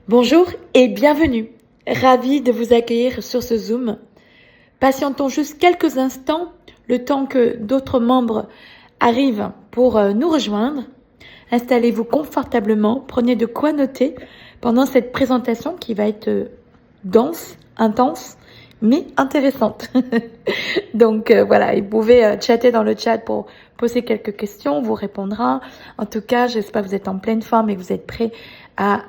Bonjour et bienvenue. Ravie de vous accueillir sur ce Zoom. Patientons juste quelques instants, le temps que d'autres membres arrivent pour nous rejoindre. Installez-vous confortablement, prenez de quoi noter pendant cette présentation qui va être dense, intense, mais intéressante. Donc voilà, vous pouvez chatter dans le chat pour poser quelques questions, on vous répondra. En tout cas, j'espère que vous êtes en pleine forme et que vous êtes prêts à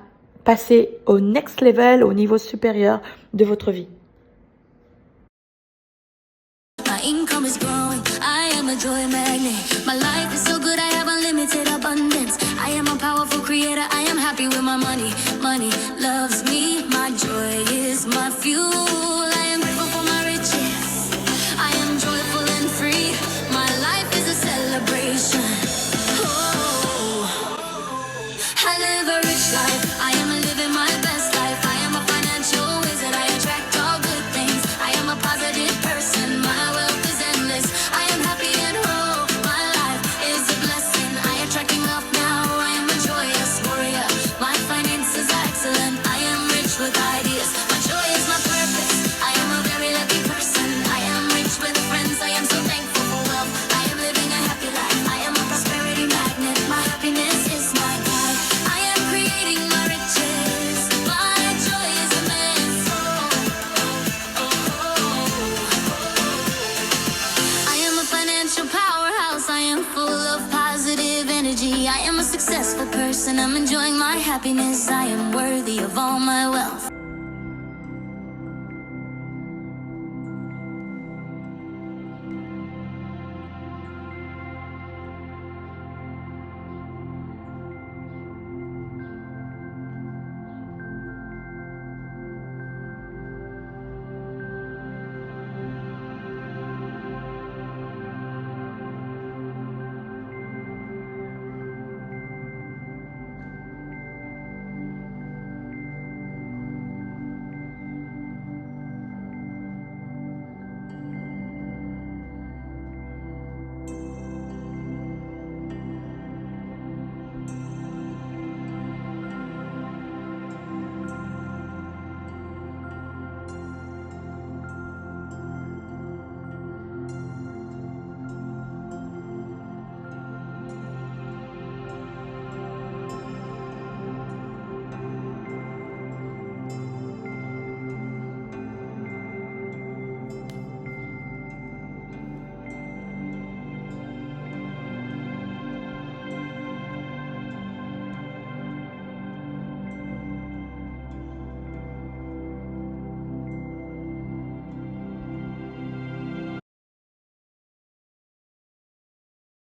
passer au next level, au niveau supérieur de votre vie. My income is growing, I am a joy magnet. My life is so good, I have unlimited abundance. I am a powerful creator, I am happy with my money. Money loves me, my joy is my fuel. I am grateful for my riches, I am joyful and free. My life is a celebration. Oh, I live a rich life, I am living my best life. I am a financial wizard, I attract all good things. I am a positive person, my wealth is endless. I am happy and whole, my life is a blessing. I am attracting wealth now, I am a joyous warrior. My finances are excellent, I am rich with ideas. My joy is my purpose, I am a very lucky person. I am rich with friends, I am so thankful for wealth. I am living a happy life, I am a prosperity magnet. My happiness is my guide, I am creating my riches. My joy is immense. I am a financial powerhouse, I am full of positive energy. I am a successful person, I'm enjoying my happiness. I am worthy of all my wealth.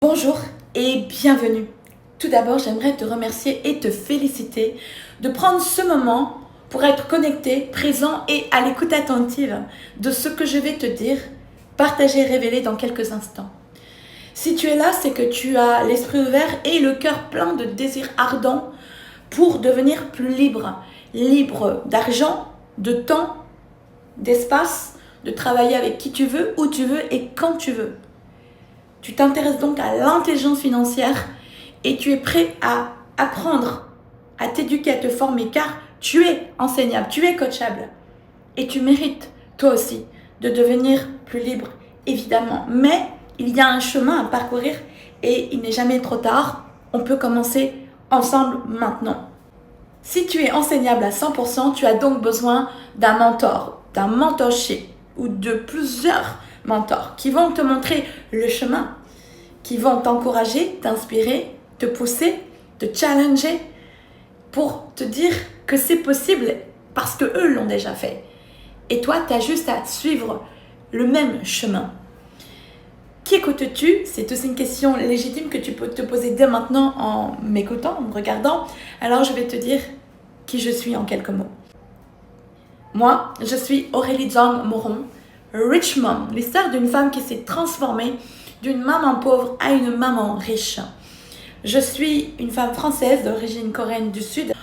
Bonjour et bienvenue. Tout d'abord, j'aimerais te remercier et te féliciter de prendre ce moment pour être connecté, présent et à l'écoute attentive de ce que je vais te dire, partager et révéler dans quelques instants. Si tu es là, c'est que tu as l'esprit ouvert et le cœur plein de désirs ardents pour devenir plus libre. Libre d'argent, de temps, d'espace, de travailler avec qui tu veux, où tu veux et quand tu veux. Tu t'intéresses donc à l'intelligence financière et tu es prêt à apprendre, à t'éduquer, à te former car tu es enseignable, tu es coachable et tu mérites toi aussi de devenir plus libre, évidemment. Mais il y a un chemin à parcourir et il n'est jamais trop tard. On peut commencer ensemble maintenant. Si tu es enseignable à 100%, tu as donc besoin d'un mentor, d'un mentorship ou de plusieurs mentors qui vont te montrer le chemin, qui vont t'encourager, t'inspirer, te pousser, te challenger pour te dire que c'est possible parce que eux l'ont déjà fait. Et toi, tu as juste à suivre le même chemin. Qui écoutes-tu? C'est aussi une question légitime que tu peux te poser dès maintenant en m'écoutant, en me regardant. Alors je vais te dire qui je suis en quelques mots. Moi, je suis Aurélie Zhang Moron, Rich Mom, l'histoire d'une femme qui s'est transformée d'une maman pauvre à une maman riche. Je suis une femme française d'origine coréenne du Sud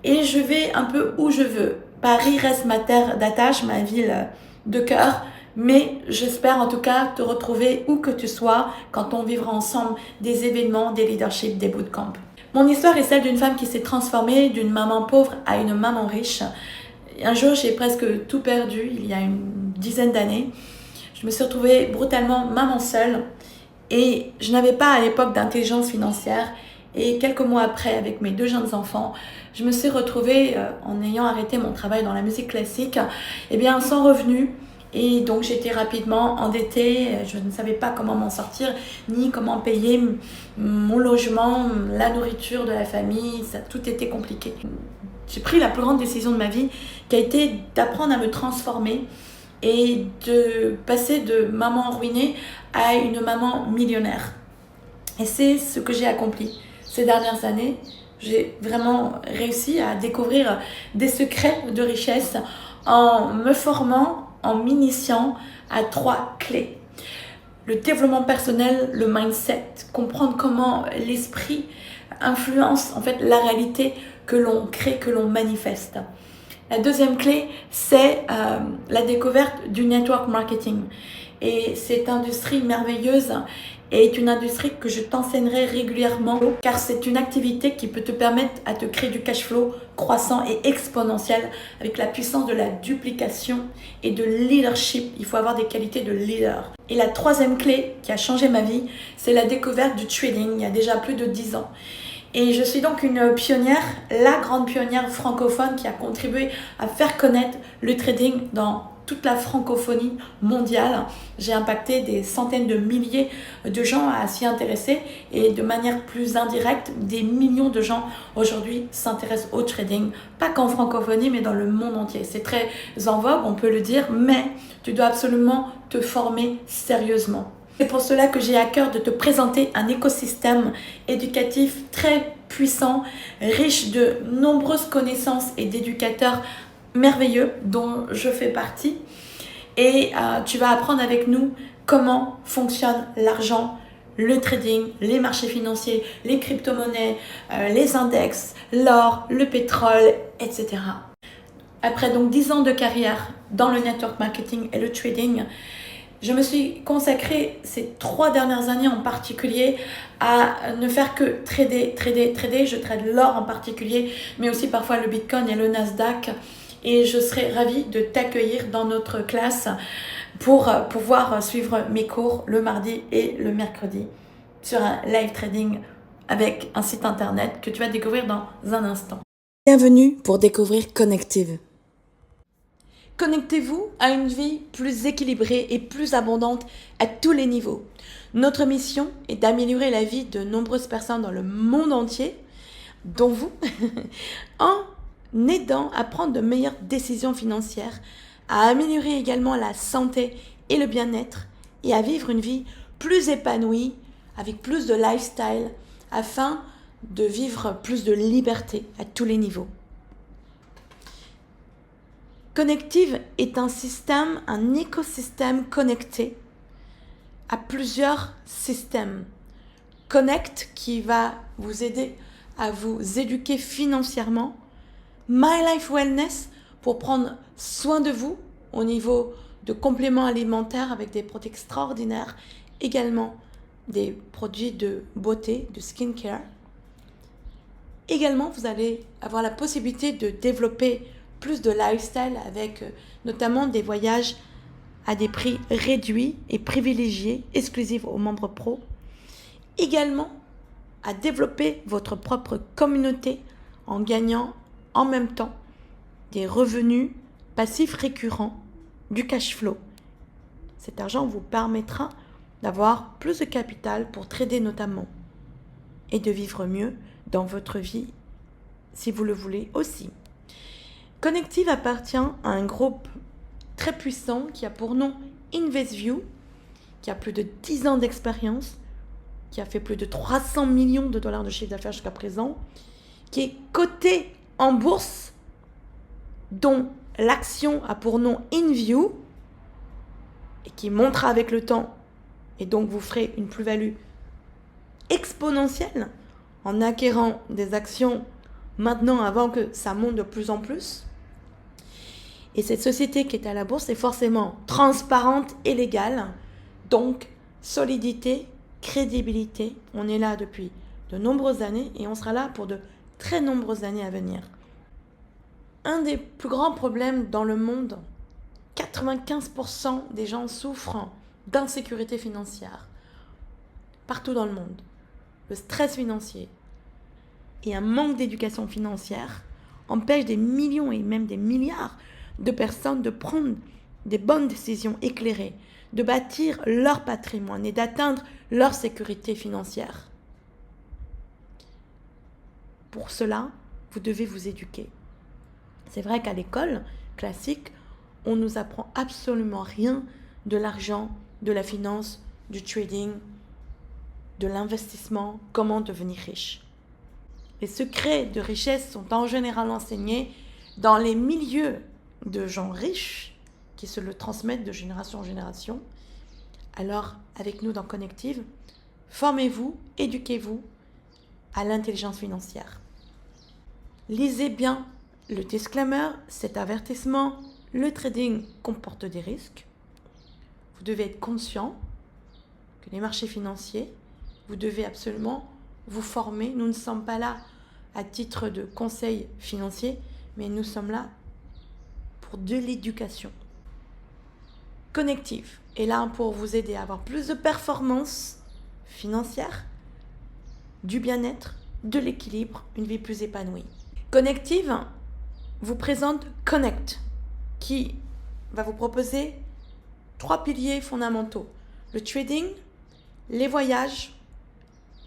et je vais un peu où je veux. Paris reste ma terre d'attache, ma ville de cœur, mais j'espère en tout cas te retrouver où que tu sois quand on vivra ensemble des événements, des leaderships, des bootcamps. Mon histoire est celle d'une femme qui s'est transformée d'une maman pauvre à une maman riche. Un jour, j'ai presque tout perdu, il y a une dizaine d'années. Je me suis retrouvée brutalement maman seule et je n'avais pas à l'époque d'intelligence financière. Et quelques mois après, avec mes 2 jeunes enfants, je me suis retrouvée, en ayant arrêté mon travail dans la musique classique, sans revenu. Et donc j'étais rapidement endettée, je ne savais pas comment m'en sortir, ni comment payer mon logement, la nourriture de la famille, tout était compliqué. J'ai pris la plus grande décision de ma vie, qui a été d'apprendre à me transformer et de passer de maman ruinée à une maman millionnaire. Et c'est ce que j'ai accompli ces dernières années. J'ai vraiment réussi à découvrir des secrets de richesse en me formant, en m'initiant à 3 clés. Le développement personnel, le mindset, comprendre comment l'esprit influence en fait la réalité que l'on crée, que l'on manifeste. La deuxième clé, c'est la découverte du network marketing. Et cette industrie merveilleuse est une industrie que je t'enseignerai régulièrement car c'est une activité qui peut te permettre à te créer du cash flow croissant et exponentiel avec la puissance de la duplication et de leadership. Il faut avoir des qualités de leader. Et la troisième clé qui a changé ma vie, c'est la découverte du trading il y a déjà plus de 10 ans. Et je suis donc une pionnière, la grande pionnière francophone qui a contribué à faire connaître le trading dans toute la francophonie mondiale. J'ai impacté des centaines de milliers de gens à s'y intéresser et de manière plus indirecte, des millions de gens aujourd'hui s'intéressent au trading, pas qu'en francophonie mais dans le monde entier. C'est très en vogue, on peut le dire, mais tu dois absolument te former sérieusement. C'est pour cela que j'ai à cœur de te présenter un écosystème éducatif très puissant, riche de nombreuses connaissances et d'éducateurs merveilleux dont je fais partie. Et tu vas apprendre avec nous comment fonctionne l'argent, le trading, les marchés financiers, les crypto-monnaies, les index, l'or, le pétrole, etc. Après donc 10 ans de carrière dans le network marketing et le trading, je me suis consacrée ces 3 dernières années en particulier à ne faire que trader. Je trade l'or en particulier, mais aussi parfois le Bitcoin et le Nasdaq. Et je serai ravie de t'accueillir dans notre classe pour pouvoir suivre mes cours le mardi et le mercredi sur un live trading avec un site internet que tu vas découvrir dans un instant. Bienvenue pour découvrir Connective. Connectez-vous à une vie plus équilibrée et plus abondante à tous les niveaux. Notre mission est d'améliorer la vie de nombreuses personnes dans le monde entier, dont vous, en aidant à prendre de meilleures décisions financières, à améliorer également la santé et le bien-être et à vivre une vie plus épanouie, avec plus de lifestyle, afin de vivre plus de liberté à tous les niveaux. Connective est un système, un écosystème connecté à plusieurs systèmes. Connect qui va vous aider à vous éduquer financièrement. My Life Wellness pour prendre soin de vous au niveau de compléments alimentaires avec des produits extraordinaires. Également des produits de beauté, de skincare. Également, vous allez avoir la possibilité de développer plus de lifestyle avec notamment des voyages à des prix réduits et privilégiés, exclusifs aux membres pro. Également, à développer votre propre communauté en gagnant en même temps des revenus passifs récurrents, du cash flow. Cet argent vous permettra d'avoir plus de capital pour trader notamment et de vivre mieux dans votre vie si vous le voulez aussi. Connective appartient à un groupe très puissant qui a pour nom InvestView, qui a plus de 10 ans d'expérience, qui a fait plus de 300 millions de dollars de chiffre d'affaires jusqu'à présent, qui est coté en bourse, dont l'action a pour nom InView, et qui montera avec le temps, et donc vous ferez une plus-value exponentielle en acquérant des actions maintenant avant que ça monte de plus en plus. Et cette société qui est à la bourse est forcément transparente et légale, donc solidité, crédibilité. On est là depuis de nombreuses années et on sera là pour de très nombreuses années à venir. Un des plus grands problèmes dans le monde, 95% des gens souffrent d'insécurité financière partout dans le monde. Le stress financier et un manque d'éducation financière empêchent des millions et même des milliards de personnes de prendre des bonnes décisions éclairées, de bâtir leur patrimoine et d'atteindre leur sécurité financière. Pour cela, vous devez vous éduquer. C'est vrai qu'à l'école classique, on ne nous apprend absolument rien de l'argent, de la finance, du trading, de l'investissement, comment devenir riche. Les secrets de richesse sont en général enseignés dans les milieux de gens riches qui se le transmettent de génération en génération. Alors, avec nous dans Connective, formez-vous, éduquez-vous à l'intelligence financière. Lisez bien le disclaimer, cet avertissement. Le trading comporte des risques. Vous devez être conscient que les marchés financiers, vous devez absolument vous former. Nous ne sommes pas là à titre de conseil financier, mais nous sommes là pour de l'éducation. Connective est là pour vous aider à avoir plus de performance financière, du bien-être, de l'équilibre, une vie plus épanouie. Connective vous présente Connect, qui va vous proposer 3 piliers fondamentaux. Le trading, les voyages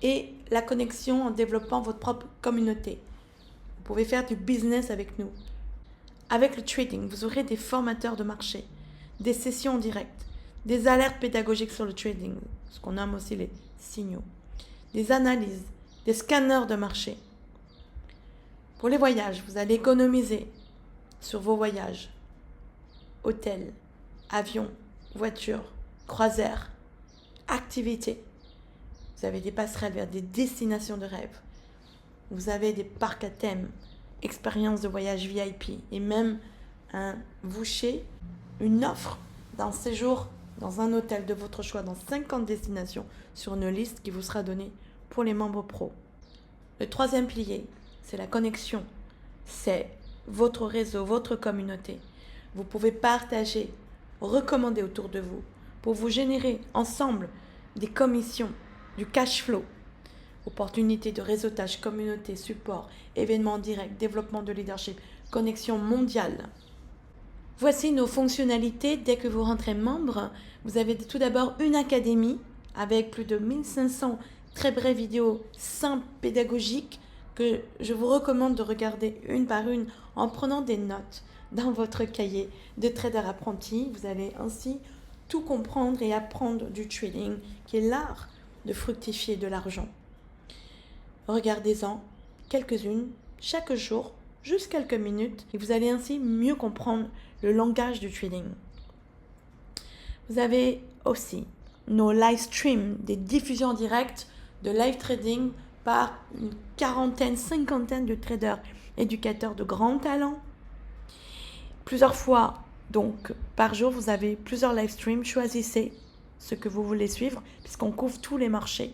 et la connexion en développant votre propre communauté. Vous pouvez faire du business avec nous. Avec le trading, vous aurez des formateurs de marché, des sessions en direct, des alertes pédagogiques sur le trading, ce qu'on nomme aussi les signaux, des analyses, des scanners de marché. Pour les voyages, vous allez économiser sur vos voyages, hôtels, avions, voitures, croisières, activités. Vous avez des passerelles vers des destinations de rêve. Vous avez des parcs à thème, expériences de voyage VIP et même un voucher, une offre d'un séjour dans un hôtel de votre choix dans 50 destinations sur une liste qui vous sera donnée pour les membres pro. Le 3e pilier, c'est la connexion. C'est votre réseau, votre communauté. Vous pouvez partager, recommander autour de vous pour vous générer ensemble des commissions, du cash flow, opportunités de réseautage, communauté, support, événements directs, développement de leadership, connexion mondiale. Voici nos fonctionnalités. Dès que vous rentrez membre, vous avez tout d'abord une académie avec plus de 1500 très brèves vidéos simples, pédagogiques, que je vous recommande de regarder une par une en prenant des notes dans votre cahier de trader apprenti. Vous allez ainsi tout comprendre et apprendre du trading, qui est l'art de fructifier de l'argent. Regardez-en quelques-unes chaque jour, juste quelques minutes, et vous allez ainsi mieux comprendre le langage du trading. Vous avez aussi nos live streams, des diffusions en direct de live trading par une quarantaine, cinquantaine de traders éducateurs de grands talents. Plusieurs fois donc par jour, vous avez plusieurs live streams. Choisissez ce que vous voulez suivre puisqu'on couvre tous les marchés.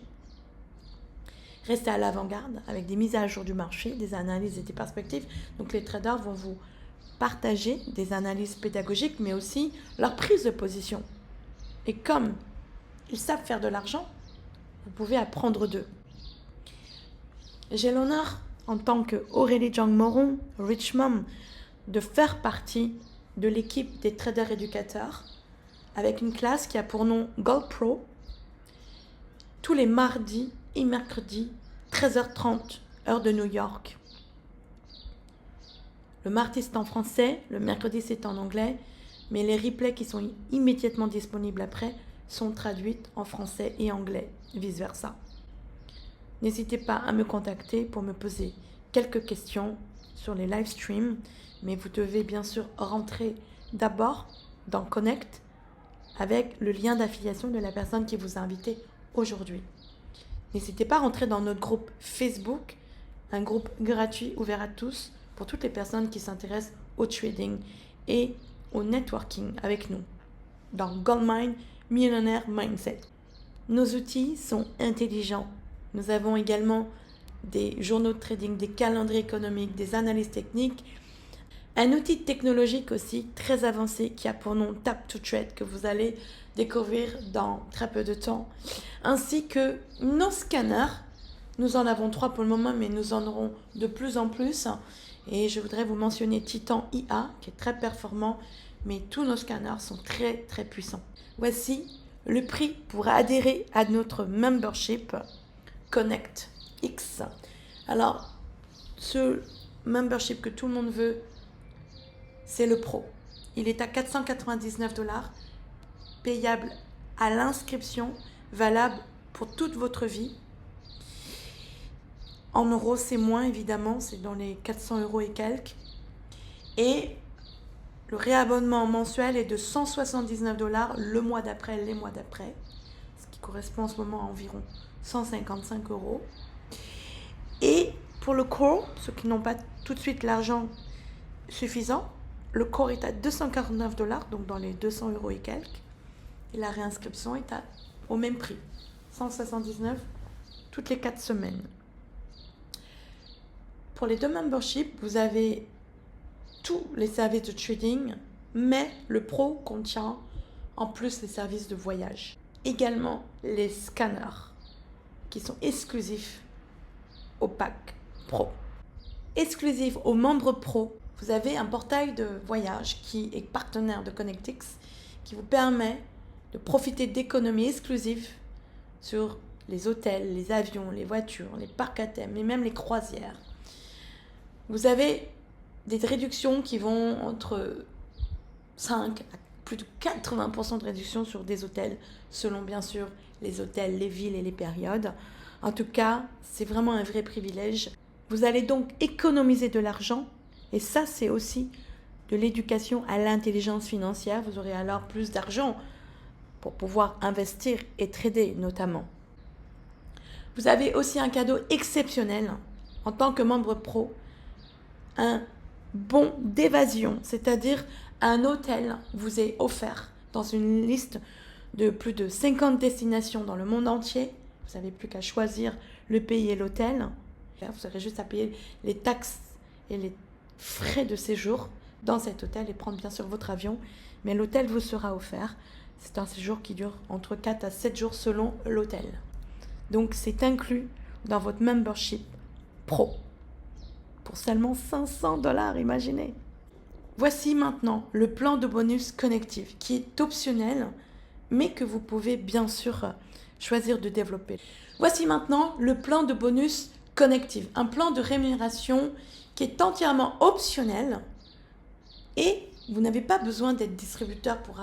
Restez à l'avant-garde avec des mises à jour du marché, des analyses et des perspectives. Donc les traders vont vous partager des analyses pédagogiques mais aussi leur prise de position. Et comme ils savent faire de l'argent, vous pouvez apprendre d'eux. J'ai l'honneur, en tant qu'Aurélie Jang-Moron, Rich Mom, de faire partie de l'équipe des traders éducateurs avec une classe qui a pour nom Gold Pro tous les mardis et mercredis, 13h30, heure de New York. Le mardi c'est en français, le mercredi c'est en anglais, mais les replays qui sont immédiatement disponibles après sont traduites en français et anglais, vice-versa. N'hésitez pas à me contacter pour me poser quelques questions sur les live streams, mais vous devez bien sûr rentrer d'abord dans Connect avec le lien d'affiliation de la personne qui vous a invité aujourd'hui. N'hésitez pas à rentrer dans notre groupe Facebook, un groupe gratuit ouvert à tous pour toutes les personnes qui s'intéressent au trading et au networking avec nous dans Goldmine Millionaire Mindset. Nos outils sont intelligents, Nous avons également des journaux de trading, des calendriers économiques, des analyses techniques. Un outil technologique aussi très avancé qui a pour nom Tap to Trade que vous allez découvrir dans très peu de temps. Ainsi que nos scanners. Nous en avons 3 pour le moment, mais nous en aurons de plus en plus. Et je voudrais vous mentionner Titan IA, qui est très performant, mais tous nos scanners sont très très puissants. Voici le prix pour adhérer à notre membership Connect X. Alors, ce membership que tout le monde veut, c'est le Pro. Il est à 499$, payable à l'inscription, valable pour toute votre vie. En euros, c'est moins évidemment, c'est dans les 400€ et quelques. Et le réabonnement mensuel est de 179$ le mois d'après, les mois d'après, ce qui correspond en ce moment à environ 155€. Et pour le core, ceux qui n'ont pas tout de suite l'argent suffisant, le core est à 249$, donc dans les 200€ et quelques. Et la réinscription est au même prix, 179 toutes les 4 semaines. Pour les 2 memberships, vous avez tous les services de trading, mais le Pro contient en plus les services de voyage. Également les scanners qui sont exclusifs au pack Pro. Exclusif aux membres Pro, vous avez un portail de voyage qui est partenaire de ConnectX qui vous permet de profiter d'économies exclusives sur les hôtels, les avions, les voitures, les parcs à thème et même les croisières. Vous avez des réductions qui vont entre 5 à plus de 80% de réduction sur des hôtels, selon bien sûr les hôtels, les villes et les périodes. En tout cas, c'est vraiment un vrai privilège. Vous allez donc économiser de l'argent et ça, c'est aussi de l'éducation à l'intelligence financière. Vous aurez alors plus d'argent pour pouvoir investir et trader notamment. Vous avez aussi un cadeau exceptionnel en tant que membre pro, un bon d'évasion, c'est-à-dire un hôtel vous est offert dans une liste de plus de 50 destinations dans le monde entier. Vous n'avez plus qu'à choisir le pays et l'hôtel. Vous aurez juste à payer les taxes et les frais de séjour dans cet hôtel et prendre bien sûr votre avion. Mais l'hôtel vous sera offert. C'est un séjour qui dure entre 4 à 7 jours selon l'hôtel. Donc c'est inclus dans votre membership pro. Pour seulement 500$, imaginez. Voici maintenant le plan de bonus connectif qui est optionnel, mais que vous pouvez bien sûr choisir de développer. Voici maintenant le plan de bonus connectif, un plan de rémunération qui est entièrement optionnel et vous n'avez pas besoin d'être distributeur pour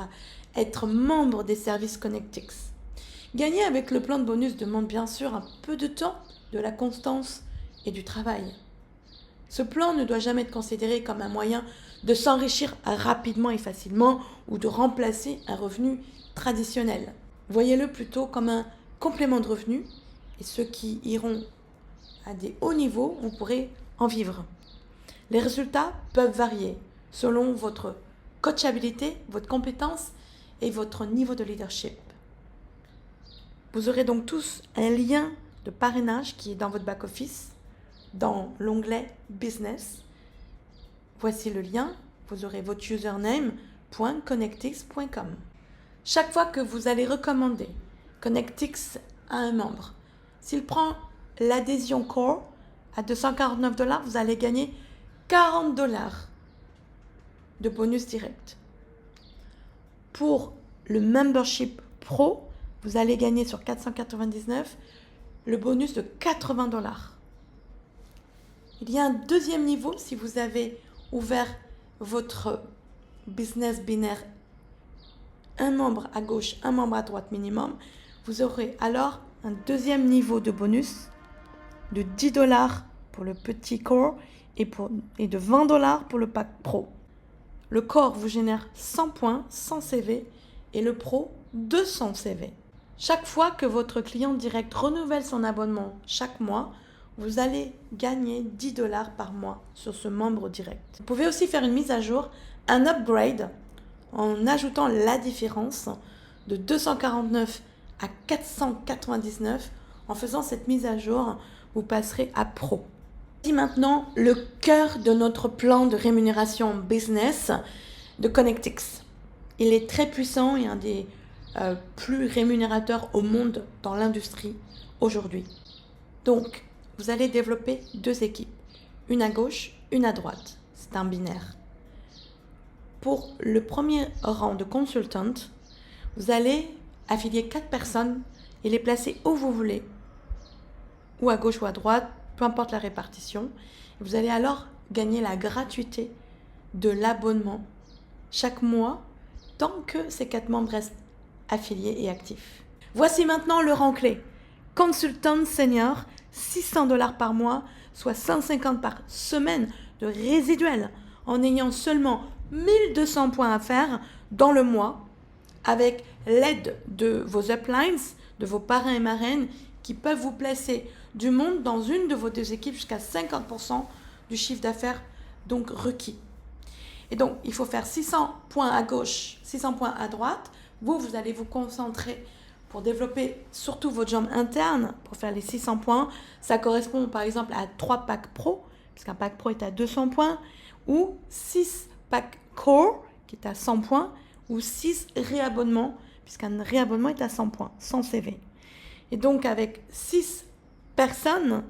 être membre des services ConnectX. Gagner avec le plan de bonus demande bien sûr un peu de temps, de la constance et du travail. Ce plan ne doit jamais être considéré comme un moyen de s'enrichir rapidement et facilement ou de remplacer un revenu traditionnel. Voyez-le plutôt comme un complément de revenu et ceux qui iront à des hauts niveaux, vous pourrez en vivre. Les résultats peuvent varier selon votre coachabilité, votre compétence et votre niveau de leadership. Vous aurez donc tous un lien de parrainage qui est dans votre back-office, dans l'onglet Business. Voici le lien. Vous aurez votre username.connectx.com. Chaque fois que vous allez recommander ConnectX à un membre, s'il prend l'adhésion Core à 249$, vous allez gagner 40$ de bonus direct. Pour le membership Pro, vous allez gagner sur 499 le bonus de 80$. Il y a un deuxième niveau si vous avez ouvert votre business binaire, un membre à gauche, un membre à droite minimum. Vous aurez alors un deuxième niveau de bonus de 10$ pour le petit core et de 20$ pour le pack pro. Le core vous génère 100 points, 100 CV et le pro 200 CV. Chaque fois que votre client direct renouvelle son abonnement chaque mois, vous allez gagner 10$ par mois sur ce membre direct. Vous pouvez aussi faire une mise à jour, un upgrade, en ajoutant la différence de 249 à 499 En faisant cette mise à jour, vous passerez à pro. Voici maintenant le cœur de notre plan de rémunération business de Connectix. Il est très puissant et un des plus rémunérateurs au monde dans l'industrie aujourd'hui. Donc, vous allez développer 2 équipes, une à gauche, une à droite. C'est un binaire. Pour le premier rang de consultant, vous allez affilier 4 personnes et les placer où vous voulez, ou à gauche ou à droite, peu importe la répartition. Vous allez alors gagner la gratuité de l'abonnement chaque mois tant que ces 4 membres restent affiliés et actifs. Voici maintenant le rang clé. Consultant senior, $600 par mois, soit 150 par semaine de résiduel, en ayant seulement 1200 points à faire dans le mois, avec l'aide de vos uplines, de vos parrains et marraines, qui peuvent vous placer du monde dans une de vos 2 équipes jusqu'à 50% du chiffre d'affaires donc requis. Et donc, il faut faire 600 points à gauche, 600 points à droite. Vous allez vous concentrer pour développer surtout votre jambe interne pour faire les 600 points. Ça correspond par exemple à 3 packs pro, puisqu'un pack pro est à 200 points, ou 6 packs core, qui est à 100 points, ou 6 réabonnements, puisqu'un réabonnement est à 100 points, sans CV. Et donc, avec 6 personnes,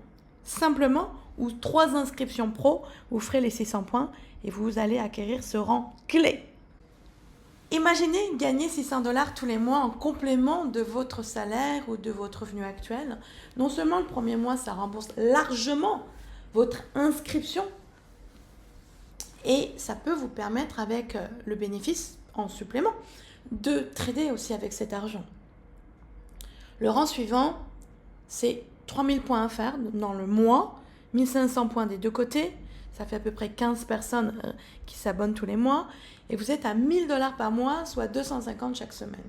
simplement, ou 3 inscriptions pro, vous ferez les 600 points et vous allez acquérir ce rang clé. Imaginez gagner $600 tous les mois en complément de votre salaire ou de votre revenu actuel. Non seulement le premier mois, ça rembourse largement votre inscription, et ça peut vous permettre, avec le bénéfice en supplément, de trader aussi avec cet argent. Le rang suivant, c'est 3000 points à faire dans le mois, 1500 points des 2 côtés. Ça fait à peu près 15 personnes qui s'abonnent tous les mois. Et vous êtes à $1000 par mois, soit 250 chaque semaine.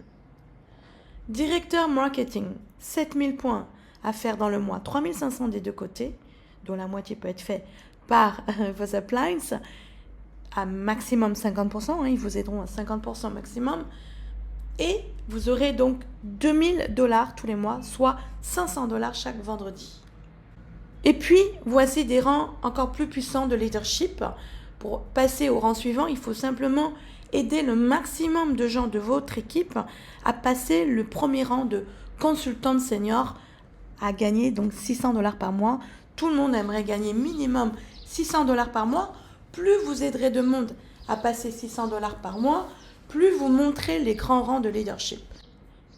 Directeur marketing, 7000 points à faire dans le mois, 3500 des 2 côtés, dont la moitié peut être faite par vos uplines, à maximum 50%, ils vous aideront à 50% maximum. Et vous aurez donc $2000 tous les mois, soit $500 chaque vendredi. Et puis, voici des rangs encore plus puissants de leadership. Pour passer au rang suivant, il faut simplement aider le maximum de gens de votre équipe à passer le premier rang de consultant senior, à gagner donc $600 par mois. Tout le monde aimerait gagner minimum $600 par mois. Plus vous aiderez de monde à passer $600 par mois, plus vous montrez les grands rangs de leadership.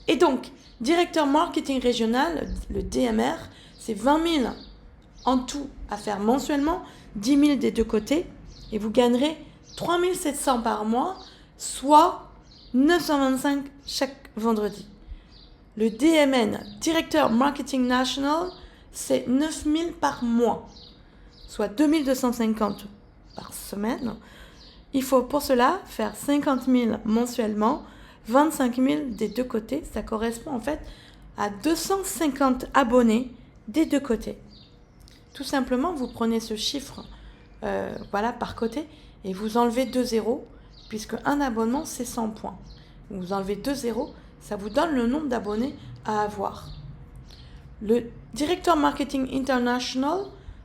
Et donc, directeur marketing régional, le DMR, c'est 20 000 en tout à faire mensuellement, 10 000 des 2 côtés, et vous gagnerez 3 700 par mois, soit 925 chaque vendredi. Le DMN, directeur marketing national, c'est 9 000 par mois, soit 2 250 par semaine. Il faut pour cela faire 50 000 mensuellement, 25 000 des 2 côtés. Ça correspond en fait à 250 abonnés des 2 côtés. Tout simplement, vous prenez ce chiffre par côté et vous enlevez 2 zéros, puisque un abonnement, c'est 100 points. Vous enlevez 2 zéros, ça vous donne le nombre d'abonnés à avoir. Le directeur marketing international,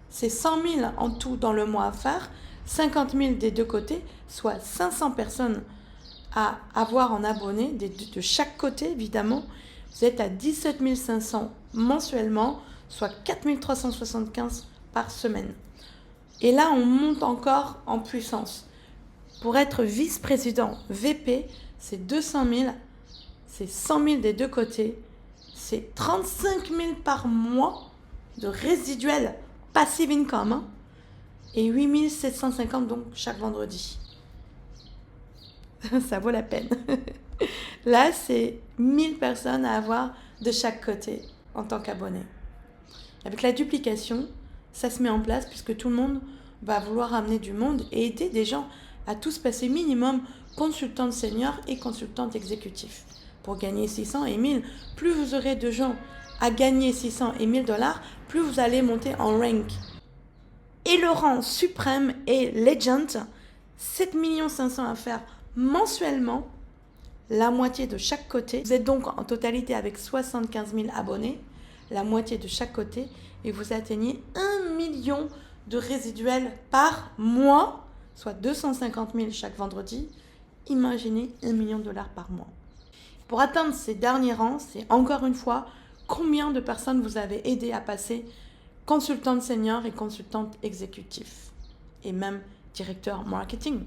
c'est 100 000 en tout dans le mois à faire, 50 000 des 2 côtés, soit 500 personnes à avoir en abonnés de chaque côté, évidemment. Vous êtes à 17 500 mensuellement, soit 4 375 par semaine. Et là, on monte encore en puissance. Pour être vice-président VP, c'est 200 000, c'est 100 000 des 2 côtés, c'est 35 000 par mois de résiduel passive income, et 8 750 donc chaque vendredi. Ça vaut la peine. Là, c'est 1000 personnes à avoir de chaque côté en tant qu'abonné. Avec la duplication, ça se met en place puisque tout le monde va vouloir amener du monde et aider des gens à tous passer minimum consultant senior et consultant exécutif. Pour gagner 600 et 1000, plus vous aurez de gens à gagner 600 et $1000, plus vous allez monter en rank. Et le rang suprême est Legend, 7 500 à faire mensuellement, la moitié de chaque côté. Vous êtes donc en totalité avec 75 000 abonnés. la moitié de chaque côté et vous atteignez 1 million de résiduels par mois, soit 250 000 chaque vendredi. Imaginez 1 million de dollars par mois. Pour atteindre ces derniers rangs, c'est encore une fois combien de personnes vous avez aidé à passer consultante senior et consultante exécutif et même directeur marketing.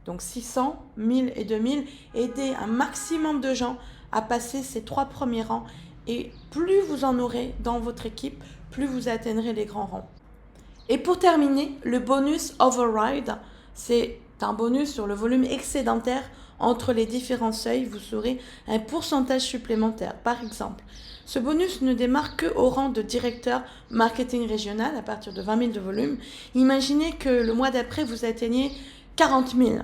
Donc 600, 1000 et 2000, aider un maximum de gens à passer ces 3 premiers rangs et plus vous en aurez dans votre équipe, plus vous atteindrez les grands rangs. Et pour terminer, le bonus override, c'est un bonus sur le volume excédentaire entre les différents seuils. Vous aurez un pourcentage supplémentaire. Par exemple, ce bonus ne démarre qu'au rang de directeur marketing régional à partir de 20 000 de volume. Imaginez que le mois d'après, vous atteignez 40 000.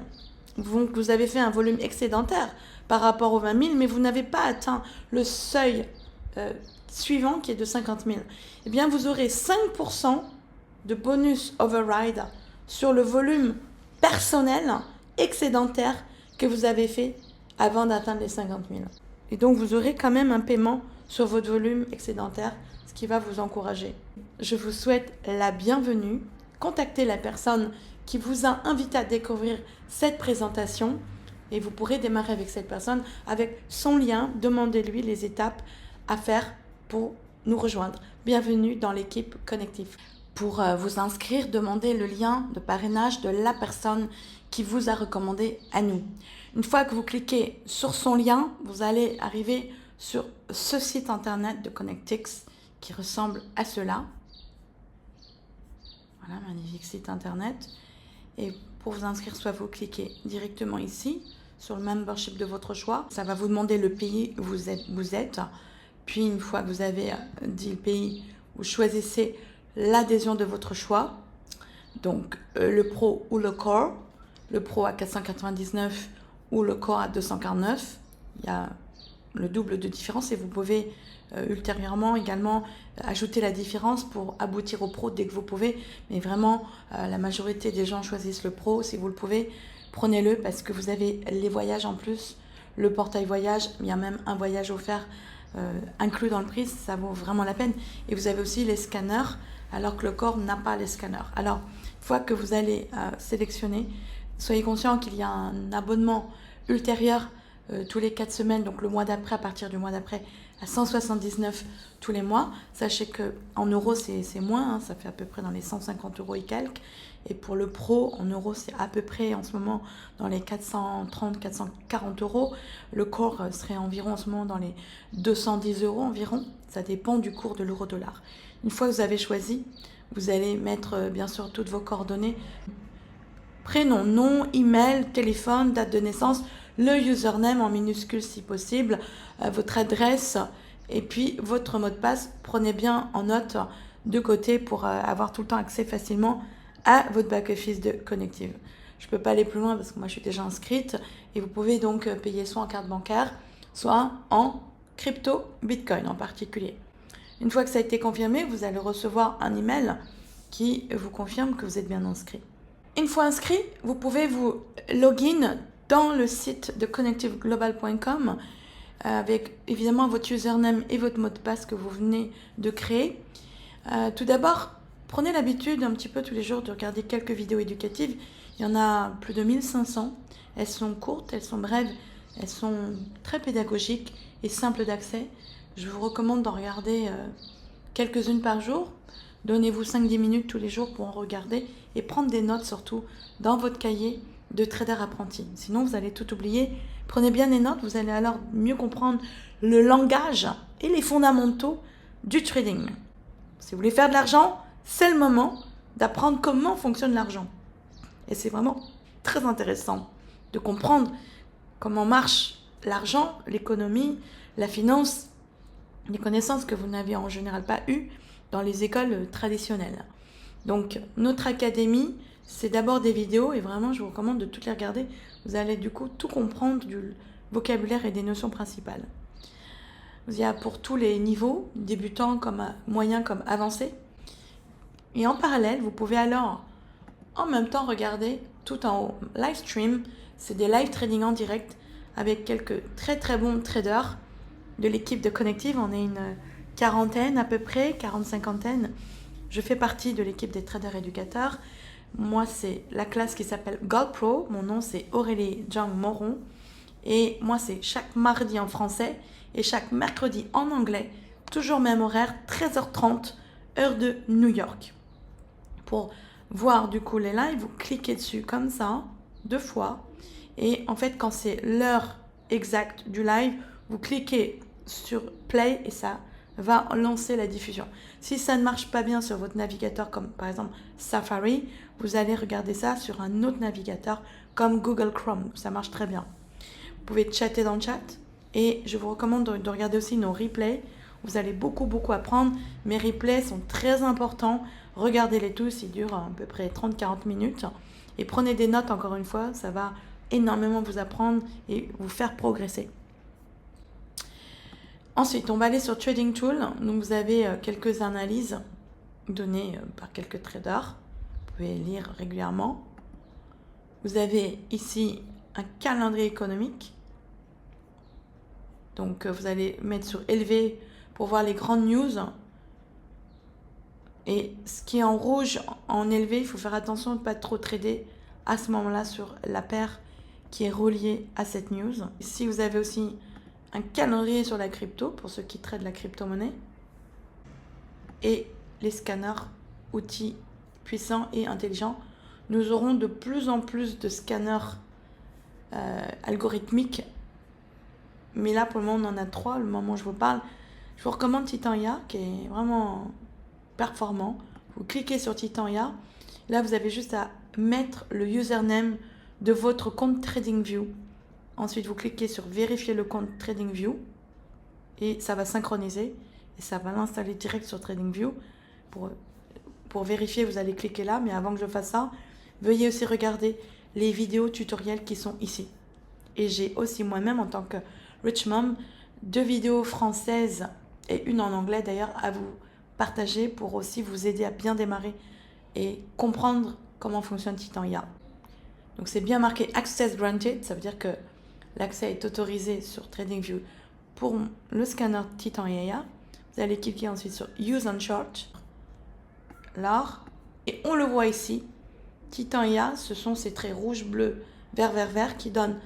Donc, vous avez fait un volume excédentaire par rapport aux 20 000, mais vous n'avez pas atteint le seuil suivant qui est de 50 000. Eh bien, vous aurez 5% de bonus override sur le volume personnel excédentaire que vous avez fait avant d'atteindre les 50 000. Et donc, vous aurez quand même un paiement sur votre volume excédentaire, ce qui va vous encourager. Je vous souhaite la bienvenue. Contactez la personne qui vous a invité à découvrir cette présentation et vous pourrez démarrer avec cette personne avec son lien. Demandez-lui les étapes à faire pour nous rejoindre. Bienvenue dans l'équipe Connective. Pour vous inscrire, demandez le lien de parrainage de la personne qui vous a recommandé à nous. Une fois que vous cliquez sur son lien, vous allez arriver sur ce site internet de Connectix qui ressemble à cela. Voilà, magnifique site internet. Et pour vous inscrire, soit vous cliquez directement ici sur le membership de votre choix. Ça va vous demander le pays où vous êtes. Puis une fois que vous avez dit le pays, vous choisissez l'adhésion de votre choix. Donc le Pro ou le Core. Le Pro à 499 ou le Core à 249. Il y a le double de différence et vous pouvez ultérieurement également ajouter la différence pour aboutir au Pro dès que vous pouvez. Mais vraiment, la majorité des gens choisissent le Pro. Si vous le pouvez, prenez-le parce que vous avez les voyages en plus, le portail voyage. Il y a même un voyage offert inclus dans le prix. Ça vaut vraiment la peine. Et vous avez aussi les scanners alors que le Core n'a pas les scanners. Alors, une fois que vous allez sélectionner, soyez conscient qu'il y a un abonnement ultérieur tous les 4 semaines, donc le mois d'après, à partir du mois d'après, à 179 tous les mois. Sachez qu'en euros, c'est moins, hein, ça fait à peu près dans les 150 € et quelques. Et pour le Pro, en euros, c'est à peu près en ce moment dans les 430, 440 €. Le Core serait environ en ce moment dans les 210 € environ. Ça dépend du cours de l'euro-dollar. Une fois que vous avez choisi, vous allez mettre bien sûr toutes vos coordonnées. Prénom, nom, email, téléphone, date de naissance, le username en minuscule si possible, votre adresse et puis votre mot de passe. Prenez bien en note de côté pour avoir tout le temps accès facilement à votre back-office de Connective. Je ne peux pas aller plus loin parce que moi je suis déjà inscrite et vous pouvez donc payer soit en carte bancaire, soit en crypto, Bitcoin en particulier. Une fois que ça a été confirmé, vous allez recevoir un email qui vous confirme que vous êtes bien inscrit. Une fois inscrit, vous pouvez vous login dans le site de connectiveglobal.com avec évidemment votre username et votre mot de passe que vous venez de créer. Tout d'abord, prenez l'habitude un petit peu tous les jours de regarder quelques vidéos éducatives. Il y en a plus de 1500. Elles sont courtes, elles sont brèves, elles sont très pédagogiques et simples d'accès. Je vous recommande d'en regarder quelques-unes par jour. Donnez-vous 5-10 minutes tous les jours pour en regarder et prendre des notes surtout dans votre cahier de trader apprenti. Sinon, vous allez tout oublier. Prenez bien des notes, vous allez alors mieux comprendre le langage et les fondamentaux du trading. Si vous voulez faire de l'argent, c'est le moment d'apprendre comment fonctionne l'argent. Et c'est vraiment très intéressant de comprendre comment marche l'argent, l'économie, la finance, les connaissances que vous n'avez en général pas eues dans les écoles traditionnelles. Donc, notre académie, c'est d'abord des vidéos et vraiment, je vous recommande de toutes les regarder. Vous allez du coup tout comprendre du vocabulaire et des notions principales. Il y a pour tous les niveaux, débutants comme moyens comme avancés. Et en parallèle, vous pouvez alors en même temps regarder tout en haut live stream. C'est des live trading en direct avec quelques très très bons traders de l'équipe de Connective. On est une quarantaine à peu près, 40-50. Je fais partie de l'équipe des traders éducateurs. Moi, c'est la classe qui s'appelle Gold Pro. Mon nom, c'est Aurélie Jang Moron. Et moi, c'est chaque mardi en français et chaque mercredi en anglais. Toujours même horaire, 13h30, heure de New York. Pour voir du coup les lives, vous cliquez dessus comme ça, 2 fois. Et en fait, quand c'est l'heure exacte du live, vous cliquez sur play et ça va lancer la diffusion. Si ça ne marche pas bien sur votre navigateur, comme par exemple Safari, vous allez regarder ça sur un autre navigateur comme Google Chrome. Ça marche très bien. Vous pouvez chatter dans le chat et je vous recommande de regarder aussi nos replays. Vous allez beaucoup apprendre. Mes replays sont très importants. Regardez-les tous, ils durent à peu près 30-40 minutes. Et prenez des notes encore une fois, ça va énormément vous apprendre et vous faire progresser. Ensuite, on va aller sur Trading Tool. Donc, vous avez quelques analyses données par quelques traders. Vous pouvez lire régulièrement. Vous avez ici un calendrier économique. Donc, vous allez mettre sur élevé pour voir les grandes news. Et ce qui est en rouge, en élevé, il faut faire attention de ne pas trop trader à ce moment-là sur la paire qui est reliée à cette news. Ici, vous avez aussi un calendrier sur la crypto pour ceux qui traitent la crypto-monnaie et les scanners, outils puissants et intelligents. Nous aurons de plus en plus de scanners algorithmiques, mais là pour le moment on en a 3, le moment où je vous parle. Je vous recommande Titania qui est vraiment performant. Vous cliquez sur Titania, là vous avez juste à mettre le username de votre compte TradingView. Ensuite, vous cliquez sur vérifier le compte TradingView et ça va synchroniser et ça va l'installer direct sur TradingView. Pour vérifier, vous allez cliquer là, mais avant que je fasse ça, veuillez aussi regarder les vidéos tutoriels qui sont ici. Et j'ai aussi moi-même, en tant que Rich Mom, 2 vidéos françaises et une en anglais d'ailleurs à vous partager pour aussi vous aider à bien démarrer et comprendre comment fonctionne Titania. Donc c'est bien marqué Access Granted, ça veut dire que l'accès est autorisé sur TradingView pour le scanner Titania. Vous allez cliquer ensuite sur Use on Short, là, et on le voit ici. Titania, ce sont ces traits rouge, bleu, vert qui donnent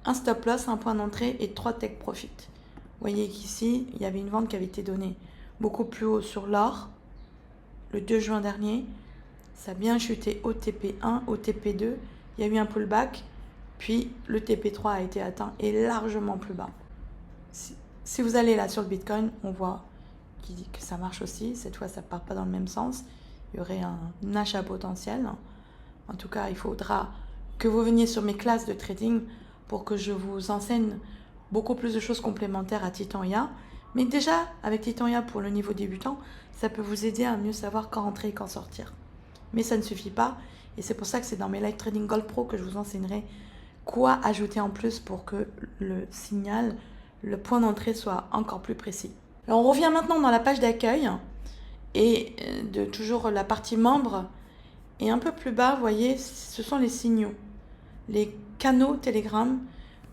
un stop loss, un point d'entrée et 3 take profit. Vous voyez qu'ici, il y avait une vente qui avait été donnée beaucoup plus haut sur l'or le 2 juin dernier. Ça a bien chuté au TP1, au TP2. Il y a eu un pullback. Puis le TP3 a été atteint et largement plus bas. Si vous allez là sur le Bitcoin, on voit qu'il dit que ça marche aussi. Cette fois, ça ne part pas dans le même sens. Il y aurait un achat potentiel. En tout cas, il faudra que vous veniez sur mes classes de trading pour que je vous enseigne beaucoup plus de choses complémentaires à Titania. Mais déjà, avec Titania pour le niveau débutant, ça peut vous aider à mieux savoir quand rentrer et quand sortir. Mais ça ne suffit pas. Et c'est pour ça que c'est dans mes Live Trading Gold Pro que je vous enseignerai quoi ajouter en plus pour que le signal, le point d'entrée soit encore plus précis. Alors on revient maintenant dans la page d'accueil et de toujours la partie membres. Et un peu plus bas, vous voyez, ce sont les signaux, les canaux Telegram.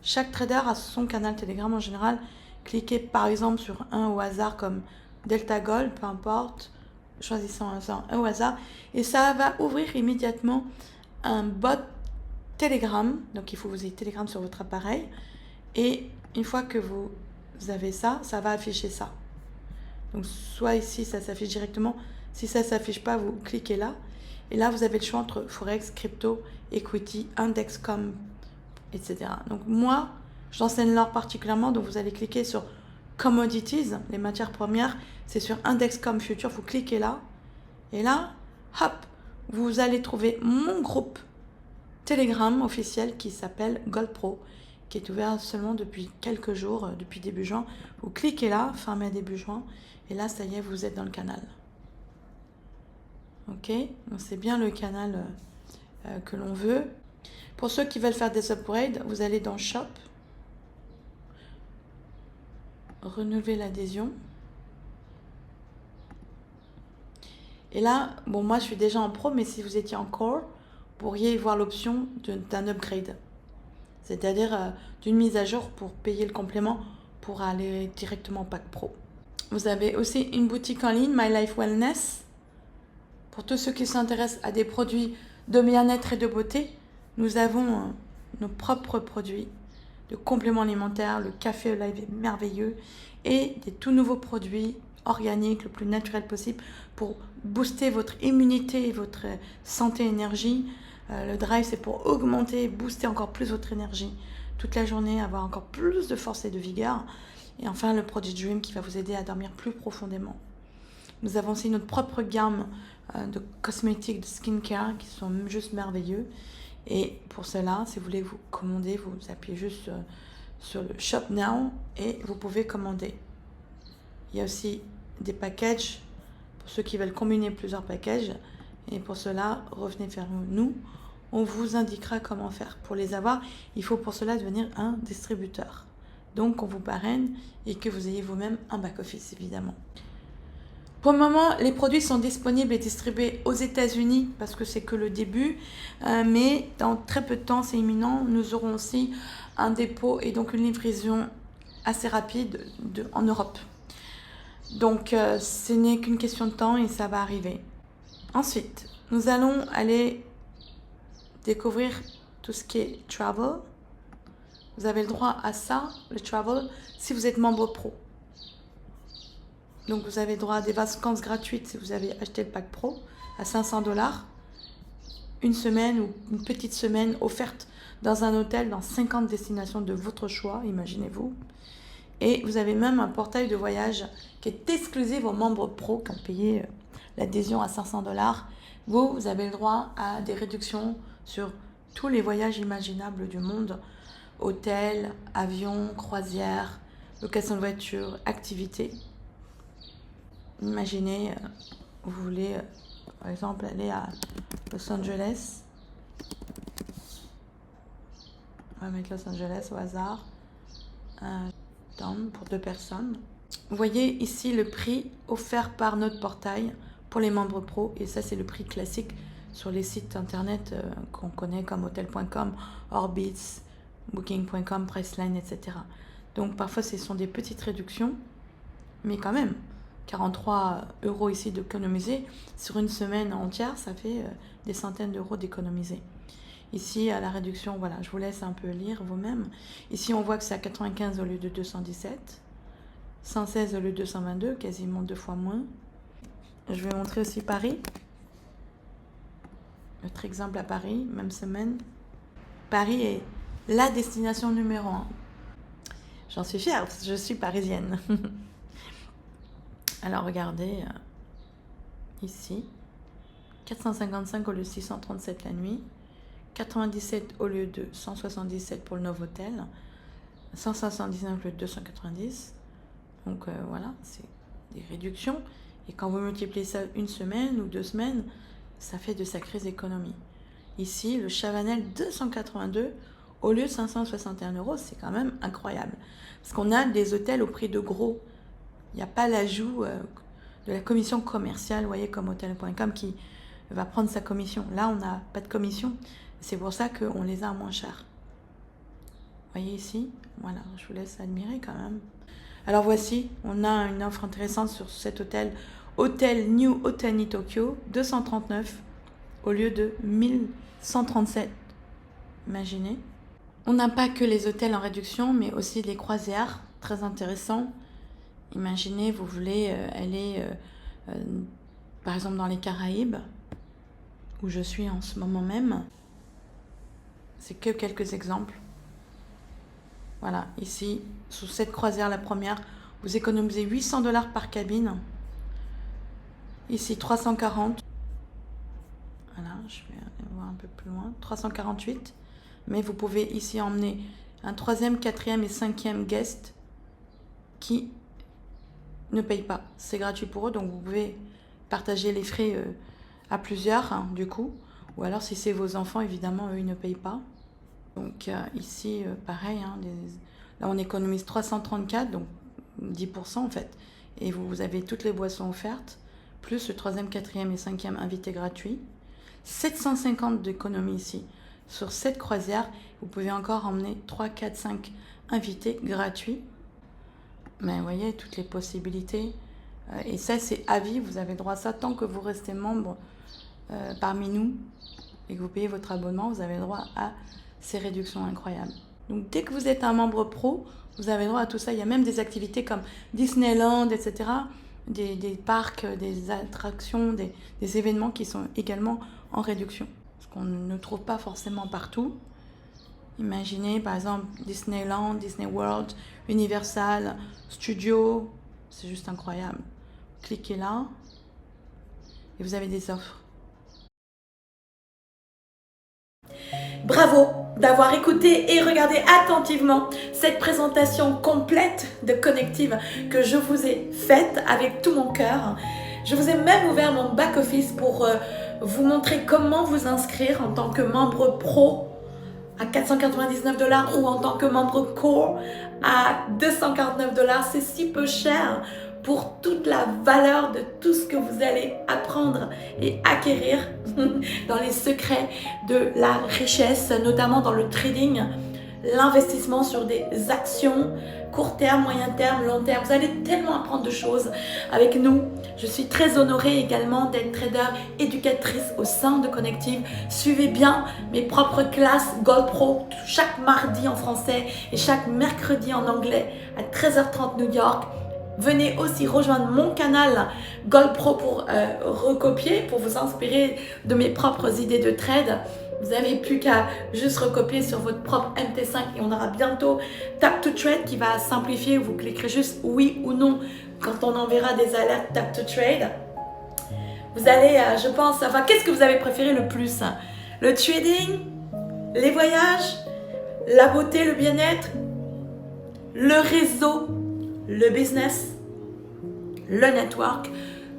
Chaque trader a son canal Telegram en général. Cliquez par exemple sur un au hasard comme Delta Gold, peu importe. Choisissons un au hasard. Et ça va ouvrir immédiatement un bot Telegram. Donc il faut que vous ayez Telegram sur votre appareil. Et une fois que vous avez ça, ça va afficher ça. Donc soit ici, ça s'affiche directement. Si ça ne s'affiche pas, vous cliquez là. Et là, vous avez le choix entre Forex, Crypto, Equity, Indexcom, etc. Donc moi, j'enseigne l'or particulièrement. Donc vous allez cliquer sur Commodities, les matières premières. C'est sur Indexcom Future. Vous cliquez là. Et là, hop, vous allez trouver mon groupe Telegram officiel qui s'appelle Gold Pro, qui est ouvert seulement depuis quelques jours, depuis début juin. Vous cliquez là, fin mai, début juin. Et là, ça y est, vous êtes dans le canal. Ok, donc c'est bien le canal que l'on veut. Pour ceux qui veulent faire des upgrades, vous allez dans Shop, renouveler l'adhésion. Et là, bon, moi je suis déjà en pro, mais si vous étiez en core, vous pourriez voir l'option d'un upgrade. C'est-à-dire d'une mise à jour pour payer le complément pour aller directement au pack pro. Vous avez aussi une boutique en ligne, My Life Wellness. Pour tous ceux qui s'intéressent à des produits de bien-être et de beauté, nous avons nos propres produits de compléments alimentaires, le café Live est merveilleux et des tout nouveaux produits organiques, le plus naturel possible pour booster votre immunité et votre santé énergie. Le drive, c'est pour augmenter, booster encore plus votre énergie toute la journée, avoir encore plus de force et de vigueur. Et enfin, le produit Dream qui va vous aider à dormir plus profondément. Nous avons aussi notre propre gamme de cosmétiques, de skincare qui sont juste merveilleux. Et pour cela, si vous voulez vous commander, vous appuyez juste sur le Shop Now et vous pouvez commander. Il y a aussi des packages pour ceux qui veulent combiner plusieurs packages. Et pour cela, revenez vers nous. On vous indiquera comment faire. Pour les avoir, il faut pour cela devenir un distributeur. Donc, on vous parraine et que vous ayez vous-même un back-office, évidemment. Pour le moment, les produits sont disponibles et distribués aux États-Unis parce que c'est que le début. Mais dans très peu de temps, c'est imminent, nous aurons aussi un dépôt et donc une livraison assez rapide en Europe. Donc, ce n'est qu'une question de temps et ça va arriver. Ensuite, nous allons aller découvrir tout ce qui est travel. Vous avez le droit à ça, le travel, si vous êtes membre pro. Donc vous avez droit à des vacances gratuites si vous avez acheté le pack pro à $500. Une semaine ou une petite semaine offerte dans un hôtel dans 50 destinations de votre choix, imaginez-vous. Et vous avez même un portail de voyage qui est exclusif aux membres pro qui ont payé l'adhésion à $500. Vous avez le droit à des réductions sur tous les voyages imaginables du monde. Hôtel, avion, croisière, location de voiture, activités. Imaginez, vous voulez par exemple aller à Los Angeles. On va mettre Los Angeles au hasard. Pour 2 personnes. Vous voyez ici le prix offert par notre portail pour les membres pro. Et ça, c'est le prix classique sur les sites internet qu'on connaît comme hotel.com, Orbitz, booking.com, Priceline, etc. Donc parfois, ce sont des petites réductions, mais quand même, 43 € ici d'économiser sur une semaine entière, ça fait des centaines d'euros d'économiser. Ici, à la réduction, voilà, je vous laisse un peu lire vous-même. Ici, on voit que c'est à 95 au lieu de 217, 116 au lieu de 222, quasiment 2 fois moins. Je vais montrer aussi Paris. Autre exemple à Paris, même semaine. Paris est la destination numéro 1. J'en suis fière, parce que je suis parisienne. Alors, regardez, ici, 455 au lieu de 637 la nuit. 97 au lieu de 177 pour le Novotel, 179 au lieu de 290. Donc voilà, c'est des réductions. Et quand vous multipliez ça une semaine ou 2 semaines, ça fait de sacrées économies. Ici, le Chavanel 282 au lieu de 561 €, c'est quand même incroyable. Parce qu'on a des hôtels au prix de gros. Il n'y a pas l'ajout de la commission commerciale, vous voyez, comme hotel.com qui va prendre sa commission. Là, on n'a pas de commission. C'est pour ça qu'on les a à moins cher. Vous voyez ici, voilà, je vous laisse admirer quand même. Alors voici, on a une offre intéressante sur cet hôtel. Hôtel New Otani Tokyo, 239 au lieu de 1137. Imaginez. On n'a pas que les hôtels en réduction, mais aussi les croisières, très intéressant. Imaginez, vous voulez aller, par exemple, dans les Caraïbes, où je suis en ce moment même. C'est que quelques exemples. Voilà, ici, sous cette croisière, la première, vous économisez 800 $ par cabine. Ici, 340. Voilà, je vais aller voir un peu plus loin. 348. Mais vous pouvez ici emmener un 3e, 4e et 5e guest qui ne payent pas. C'est gratuit pour eux, donc vous pouvez partager les frais à plusieurs, hein, du coup. Ou alors, si c'est vos enfants, évidemment, eux, ils ne payent pas. Donc ici, pareil, hein, là, on économise 334, donc 10% en fait. Et vous avez toutes les boissons offertes, plus le 3e, 4e et 5e invité gratuit. 750 d'économie ici. Sur cette croisière, vous pouvez encore emmener 3, 4, 5 invités gratuits. Mais vous voyez, toutes les possibilités. Et ça, c'est à vie, vous avez droit à ça tant que vous restez membre parmi nous et que vous payez votre abonnement, vous avez droit à ces réductions incroyables. Donc dès que vous êtes un membre pro, vous avez droit à tout ça. Il y a même des activités comme Disneyland, etc., des parcs, des attractions, des événements qui sont également en réduction. Ce qu'on ne trouve pas forcément partout. Imaginez par exemple Disneyland, Disney World, Universal, Studio, c'est juste incroyable. Cliquez là et vous avez des offres. Bravo d'avoir écouté et regardé attentivement cette présentation complète de Connective que je vous ai faite avec tout mon cœur. Je vous ai même ouvert mon back-office pour vous montrer comment vous inscrire en tant que membre pro à 499 $ ou en tant que membre core à 249 $. C'est si peu cher pour toute la valeur de tout ce que vous allez apprendre et acquérir dans les secrets de la richesse, notamment dans le trading, l'investissement sur des actions, court terme, moyen terme, long terme. Vous allez tellement apprendre de choses avec nous. Je suis très honorée également d'être trader éducatrice au sein de Connective. Suivez bien mes propres classes Gold Pro chaque mardi en français et chaque mercredi en anglais à 13h30 New York. Venez aussi rejoindre mon canal Gold Pro pour recopier, pour vous inspirer de mes propres idées de trade. Vous n'avez plus qu'à juste recopier sur votre propre MT5 et on aura bientôt Tap to Trade qui va simplifier. Vous cliquerez juste oui ou non quand on enverra des alertes Tap to Trade. Vous allez, je pense, enfin, qu'est-ce que vous avez préféré le plus? Le trading, les voyages, la beauté, le bien-être, le réseau, le business, le network.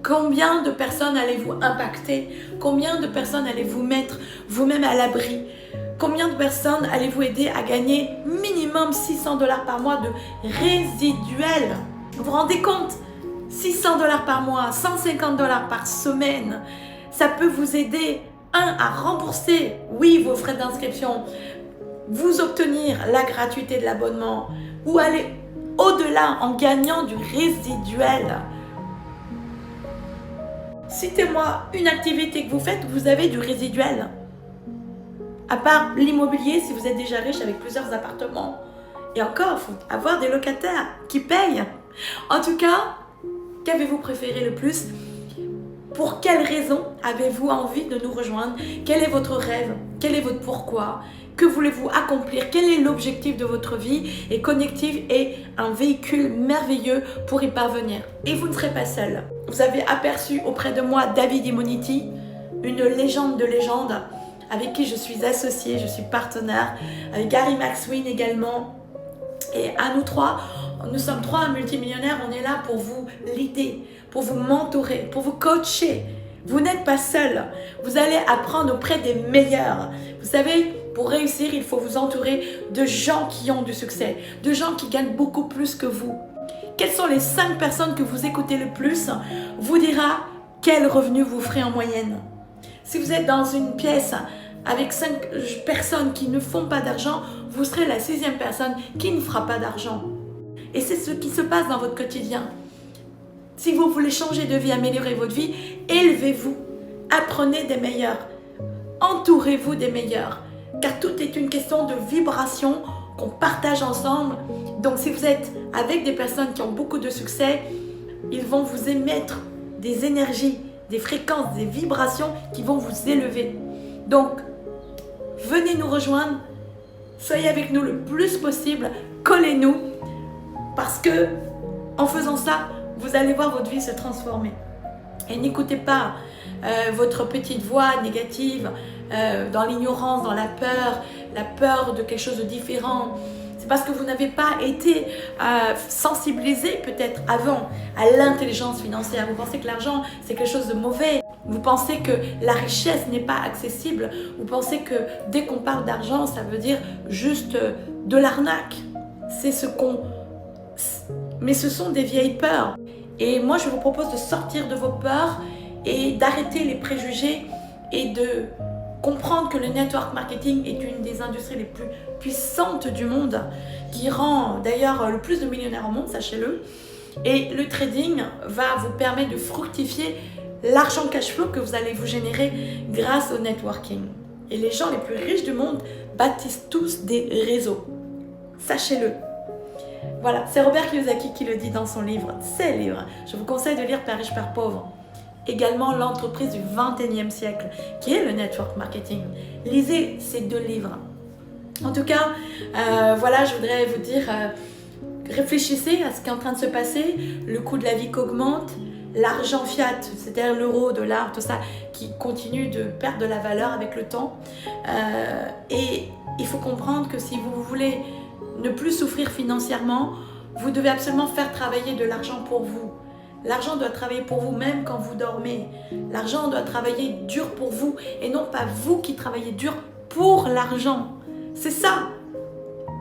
Combien de personnes allez-vous impacter? Combien de personnes allez-vous mettre vous-même à l'abri? Combien de personnes allez-vous aider à gagner minimum 600 $ par mois de résiduel? Vous vous rendez compte? 600 $ par mois, 150 $ par semaine. Ça peut vous aider, à rembourser, oui, vos frais d'inscription, vous obtenir la gratuité de l'abonnement ou aller au-delà en gagnant du résiduel. Citez-moi une activité que vous faites où vous avez du résiduel. À part l'immobilier, si vous êtes déjà riche avec plusieurs appartements. Et encore, il faut avoir des locataires qui payent. En tout cas, qu'avez-vous préféré le plus? Pour quelle raison avez-vous envie de nous rejoindre? Quel est votre rêve? Quel est votre pourquoi? Que voulez-vous accomplir? Quel est l'objectif de votre vie? Et Connective est un véhicule merveilleux pour y parvenir. Et vous ne serez pas seul. Vous avez aperçu auprès de moi David Immoniti, une légende de légendes, avec qui je suis associée, je suis partenaire, avec Gary Maxwin également. Et à nous trois, nous sommes trois multimillionnaires, on est là pour vous leader, pour vous mentorer, pour vous coacher. Vous n'êtes pas seul, vous allez apprendre auprès des meilleurs. Vous savez, pour réussir, il faut vous entourer de gens qui ont du succès, de gens qui gagnent beaucoup plus que vous. Quelles sont les 5 personnes que vous écoutez le plus vous dira quel revenu vous ferez en moyenne. Si vous êtes dans une pièce avec 5 personnes qui ne font pas d'argent, vous serez la 6e personne qui ne fera pas d'argent. Et c'est ce qui se passe dans votre quotidien. Si vous voulez changer de vie, améliorer votre vie, élevez-vous, apprenez des meilleurs, entourez-vous des meilleurs, car tout est une question de vibration qu'on partage ensemble. Donc si vous êtes avec des personnes qui ont beaucoup de succès, ils vont vous émettre des énergies, des fréquences, des vibrations qui vont vous élever. Donc, venez nous rejoindre, soyez avec nous le plus possible, collez-nous, parce que en faisant ça, vous allez voir votre vie se transformer. Et n'écoutez pas votre petite voix négative dans l'ignorance, dans la peur de quelque chose de différent. C'est parce que vous n'avez pas été sensibilisé peut-être avant à l'intelligence financière. Vous pensez que l'argent, c'est quelque chose de mauvais. Vous pensez que la richesse n'est pas accessible. Vous pensez que dès qu'on parle d'argent, ça veut dire juste de l'arnaque. C'est ce qu'on... Mais ce sont des vieilles peurs. Et moi, je vous propose de sortir de vos peurs et d'arrêter les préjugés et de comprendre que le network marketing est une des industries les plus puissantes du monde. qui rend d'ailleurs le plus de millionnaires au monde, sachez-le. Et le trading va vous permettre de fructifier l'argent cash flow que vous allez vous générer grâce au networking. Et les gens les plus riches du monde bâtissent tous des réseaux. Sachez-le. Voilà, c'est Robert Kiyosaki qui le dit dans son livre, ses livres. Je vous conseille de lire Père riche, Père pauvre. Également l'entreprise du 21e siècle, qui est le network marketing. Lisez ces 2 livres. En tout cas, voilà, je voudrais vous dire, réfléchissez à ce qui est en train de se passer, le coût de la vie qu'augmente, l'argent fiat, c'est-à-dire l'euro, dollar, tout ça, qui continue de perdre de la valeur avec le temps. Et il faut comprendre que si vous voulez ne plus souffrir financièrement, vous devez absolument faire travailler de l'argent pour vous. L'argent doit travailler pour vous même quand vous dormez. L'argent doit travailler dur pour vous et non pas vous qui travaillez dur pour l'argent. C'est ça,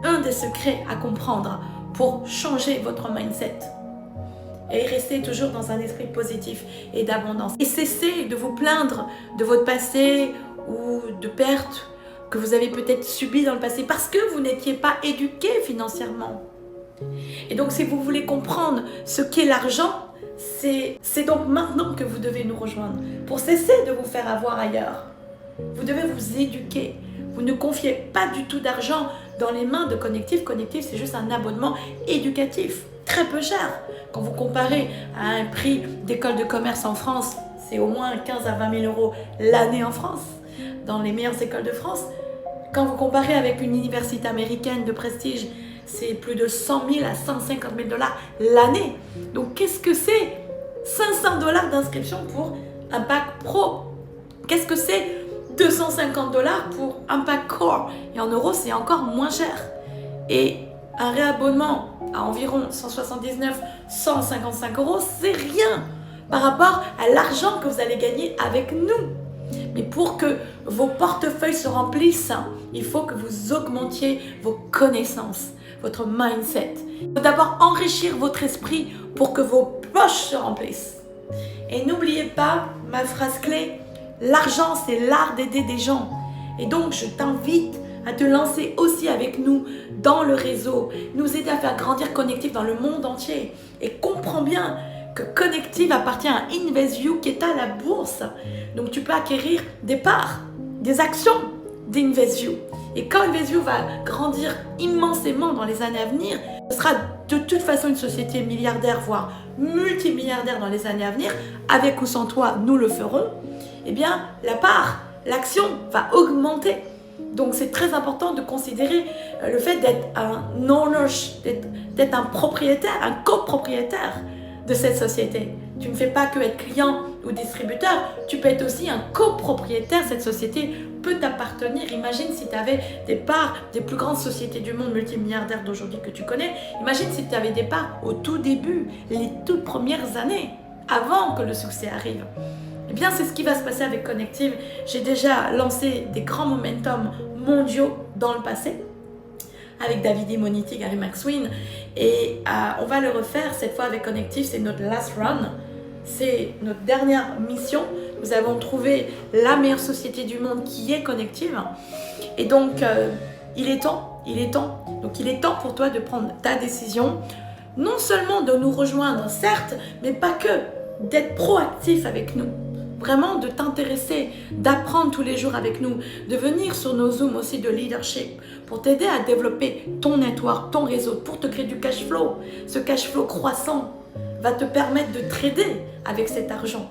un des secrets à comprendre pour changer votre mindset. Et restez toujours dans un esprit positif et d'abondance. Et cessez de vous plaindre de votre passé ou de pertes que vous avez peut-être subies dans le passé parce que vous n'étiez pas éduqué financièrement. Et donc si vous voulez comprendre ce qu'est l'argent, c'est donc maintenant que vous devez nous rejoindre pour cesser de vous faire avoir ailleurs. Vous devez vous éduquer. Vous ne confiez pas du tout d'argent dans les mains de Connective. Connective, c'est juste un abonnement éducatif, très peu cher. Quand vous comparez à un prix d'école de commerce en France, c'est au moins 15 à 20 000 euros l'année en France, dans les meilleures écoles de France. Quand vous comparez avec une université américaine de prestige, c'est plus de 100 000 à 150 000 dollars l'année. Donc, qu'est-ce que c'est 500 dollars d'inscription pour un bac pro? Qu'est-ce que c'est 250 dollars pour un pack core? Et en euros, c'est encore moins cher. Et un réabonnement à environ 179, 155 euros, c'est rien par rapport à l'argent que vous allez gagner avec nous. Mais pour que vos portefeuilles se remplissent, il faut que vous augmentiez vos connaissances, votre mindset. Il faut d'abord enrichir votre esprit pour que vos poches se remplissent. Et n'oubliez pas ma phrase clé, l'argent c'est l'art d'aider des gens. Et donc je t'invite à te lancer aussi avec nous dans le réseau, nous aider à faire grandir Connective dans le monde entier. Et comprends bien que Connective appartient à InvestView qui est à la bourse. Donc tu peux acquérir des parts, des actions d'InvestView. Et quand InvestView va grandir immensément dans les années à venir, ce sera de toute façon une société milliardaire, voire multimilliardaire dans les années à venir. Avec ou sans toi, nous le ferons. Eh bien, la part, l'action va augmenter. Donc c'est très important de considérer le fait d'être un owner, d'être un propriétaire, un copropriétaire de cette société. Tu ne fais pas que être client ou distributeur, tu peux être aussi un copropriétaire. Cette société peut t'appartenir. Imagine si tu avais des parts des plus grandes sociétés du monde multimilliardaires d'aujourd'hui que tu connais. Imagine si tu avais des parts au tout début, les toutes premières années, avant que le succès arrive. Eh bien, c'est ce qui va se passer avec Connective. J'ai déjà lancé des grands momentum mondiaux dans le passé avec David Imoniti, Gary McSween, et on va le refaire cette fois avec Connective. C'est notre last run, c'est notre dernière mission. Nous avons trouvé la meilleure société du monde qui est Connective, et donc il est temps. Donc il est temps pour toi de prendre ta décision, non seulement de nous rejoindre, certes, mais pas que, d'être proactif avec nous. Vraiment de t'intéresser, d'apprendre tous les jours avec nous, de venir sur nos Zooms aussi de leadership pour t'aider à développer ton network, ton réseau, pour te créer du cash flow. Ce cash flow croissant va te permettre de trader avec cet argent,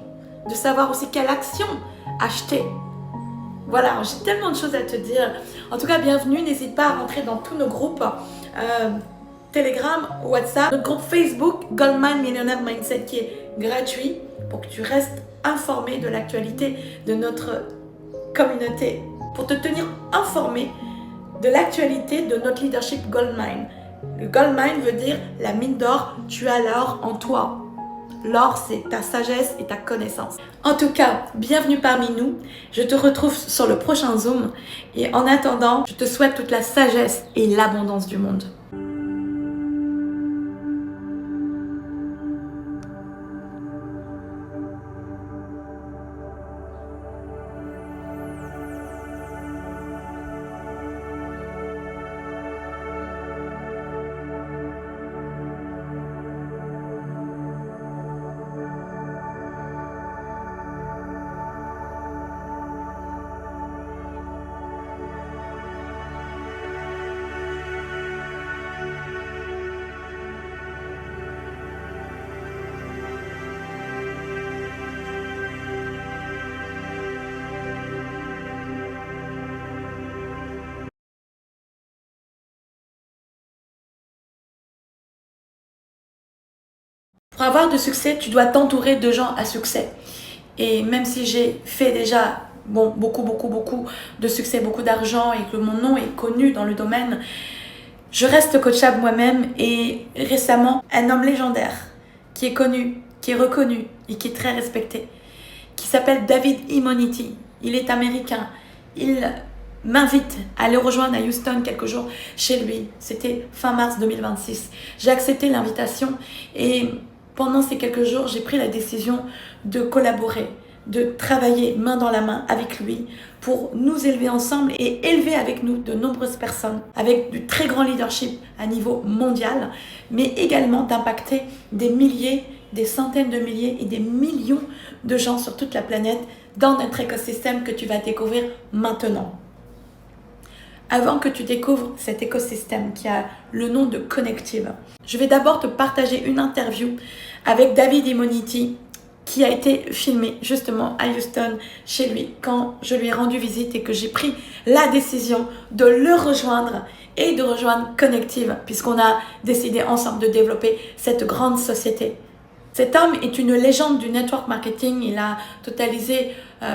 de savoir aussi quelle action acheter. Voilà, j'ai tellement de choses à te dire. En tout cas, bienvenue, n'hésite pas à rentrer dans tous nos groupes Telegram, WhatsApp, notre groupe Facebook Goldmine Millionaire Mindset qui est gratuit pour que tu restes informé de l'actualité de notre communauté, pour te tenir informé de l'actualité de notre leadership Goldmine. Le Goldmine veut dire la mine d'or, tu as l'or en toi. L'or, c'est ta sagesse et ta connaissance. En tout cas, bienvenue parmi nous. Je te retrouve sur le prochain Zoom. Et en attendant, je te souhaite toute la sagesse et l'abondance du monde. Pour avoir du succès, tu dois t'entourer de gens à succès. Et même si j'ai fait déjà beaucoup de succès, beaucoup d'argent et que mon nom est connu dans le domaine, je reste coachable moi-même. Et récemment, un homme légendaire qui est connu, qui est reconnu et qui est très respecté, qui s'appelle David Immoniti. Il est américain. Il m'invite à aller rejoindre à Houston quelques jours chez lui. C'était fin mars 2026. J'ai accepté l'invitation et pendant ces quelques jours, j'ai pris la décision de collaborer, de travailler main dans la main avec lui pour nous élever ensemble et élever avec nous de nombreuses personnes avec du très grand leadership à niveau mondial, mais également d'impacter des milliers, des centaines de milliers et des millions de gens sur toute la planète dans notre écosystème que tu vas découvrir maintenant. Avant que tu découvres cet écosystème qui a le nom de Connective, je vais d'abord te partager une interview avec David Immoniti qui a été filmée justement à Houston chez lui quand je lui ai rendu visite et que j'ai pris la décision de le rejoindre et de rejoindre Connective puisqu'on a décidé ensemble de développer cette grande société. Cet homme est une légende du network marketing. Il a totalisé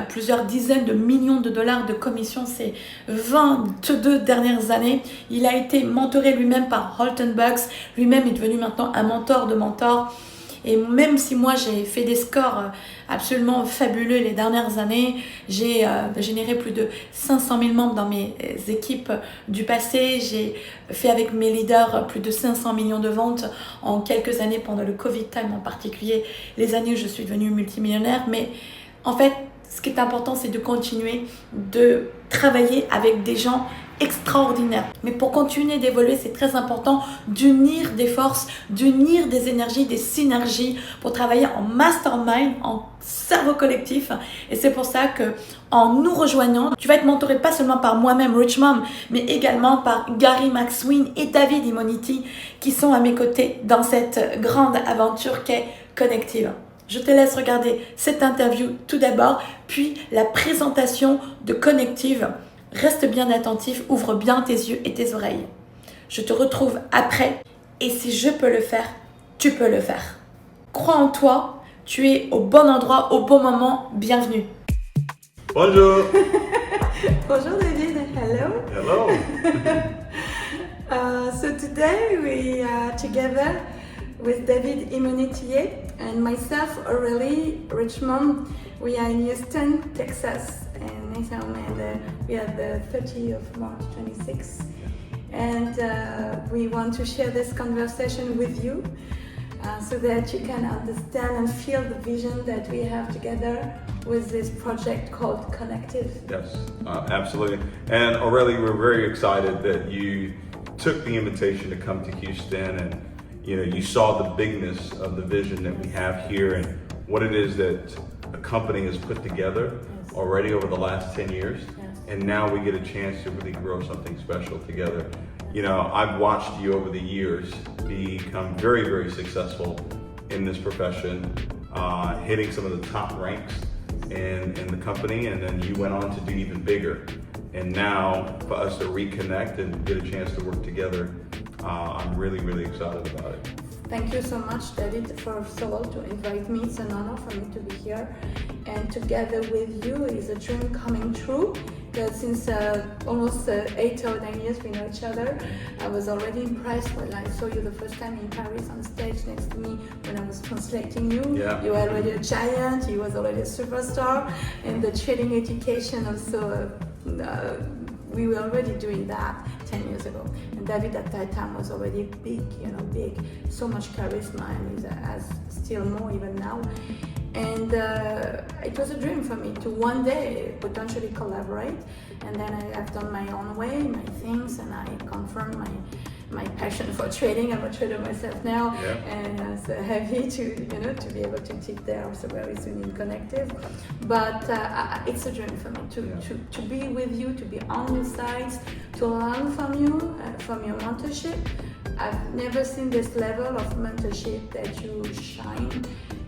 plusieurs dizaines de millions de dollars de commissions ces 22 dernières années. Il a été mentoré lui-même par Holton Bucks. Lui-même est devenu maintenant un mentor de mentors. Et même si moi j'ai fait des scores absolument fabuleux les dernières années, j'ai généré plus de 500 000 membres dans mes équipes du passé, j'ai fait avec mes leaders plus de 500 millions de ventes en quelques années pendant le Covid time en particulier, les années où je suis devenue multimillionnaire. Mais en fait, ce qui est important, c'est de continuer de travailler avec des gens extraordinaire. Mais pour continuer d'évoluer, c'est très important d'unir des forces, d'unir des énergies, des synergies pour travailler en mastermind, en cerveau collectif. Et c'est pour ça que en nous rejoignant, tu vas être mentoré pas seulement par moi-même, Rich Mom, mais également par Gary Maxwin et David Immoniti qui sont à mes côtés dans cette grande aventure qu'est Connective. Je te laisse regarder cette interview tout d'abord, puis la présentation de Connective. Reste bien attentif, ouvre bien tes yeux et tes oreilles. Je te retrouve après et si je peux le faire, tu peux le faire. Crois en toi, tu es au bon endroit, au bon moment, bienvenue. Bonjour. Bonjour David, hello. Hello. So today we are together with David Immoniti and myself, Aurélie Richmond. We are in Houston, Texas. And we are the 30th of March 26, and we want to share this conversation with you so that you can understand and feel the vision that we have together with this project called Connective. Yes, absolutely. And Aurélie, we're very excited that you took the invitation to come to Houston, and you saw the bigness of the vision that we have here and what it is that a company has put together already over the last 10 years. And now we get a chance to really grow something special together. I've watched you over the years become very, very successful in this profession, hitting some of the top ranks in the company, and then you went on to do even bigger. And now for us to reconnect and get a chance to work together, I'm really, really excited about it. Thank you so much, David, first of all, to invite me. It's an honor for me to be here. And together with you is a dream coming true. Because since almost 8 or 9 years we know each other, I was already impressed when I saw you the first time in Paris on stage next to me when I was translating you. Yeah. You were already a giant, you was already a superstar. And the trading education also, we were already doing that 10 years ago. And David at that time was already big, big, so much charisma, and he has still more even now. And it was a dream for me to one day potentially collaborate. And then I have done my own way, my things, and I confirmed my passion for trading. I'm a trader myself now, Yeah. and I'm so happy to be able to teach there also very soon in Connective. But it's a dream for me to be with you, to be on your sides, to learn from you, from your mentorship. I've never seen this level of mentorship that you shine,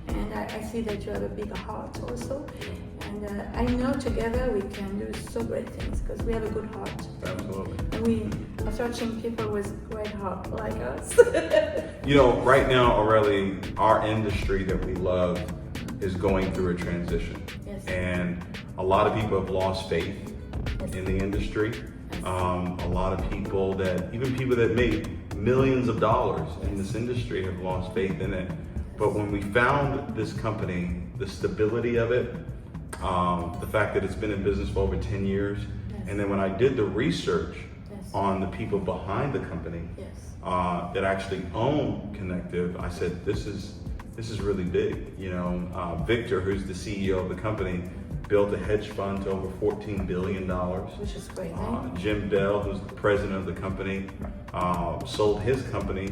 and I see that you have a big heart also. And I know together we can do so great things because we have a good heart. Absolutely. And we are searching people with great heart like us. You know, right now, Aurelie, our industry that we love is going through a transition. Yes. And a lot of people have lost faith Yes. in the industry. A lot of people even people that made millions of dollars in this industry have lost faith in it. But when we found this company, the stability of it, the fact that it's been in business for over 10 years, Yes. and then when I did the research Yes. on the people behind the company, Yes. that actually own Connective, I said, this is really big. You know, Victor, who's the CEO of the company, built a hedge fund to over $14 billion. Which is great, eh? Jim Bell, who's the president of the company, sold his company,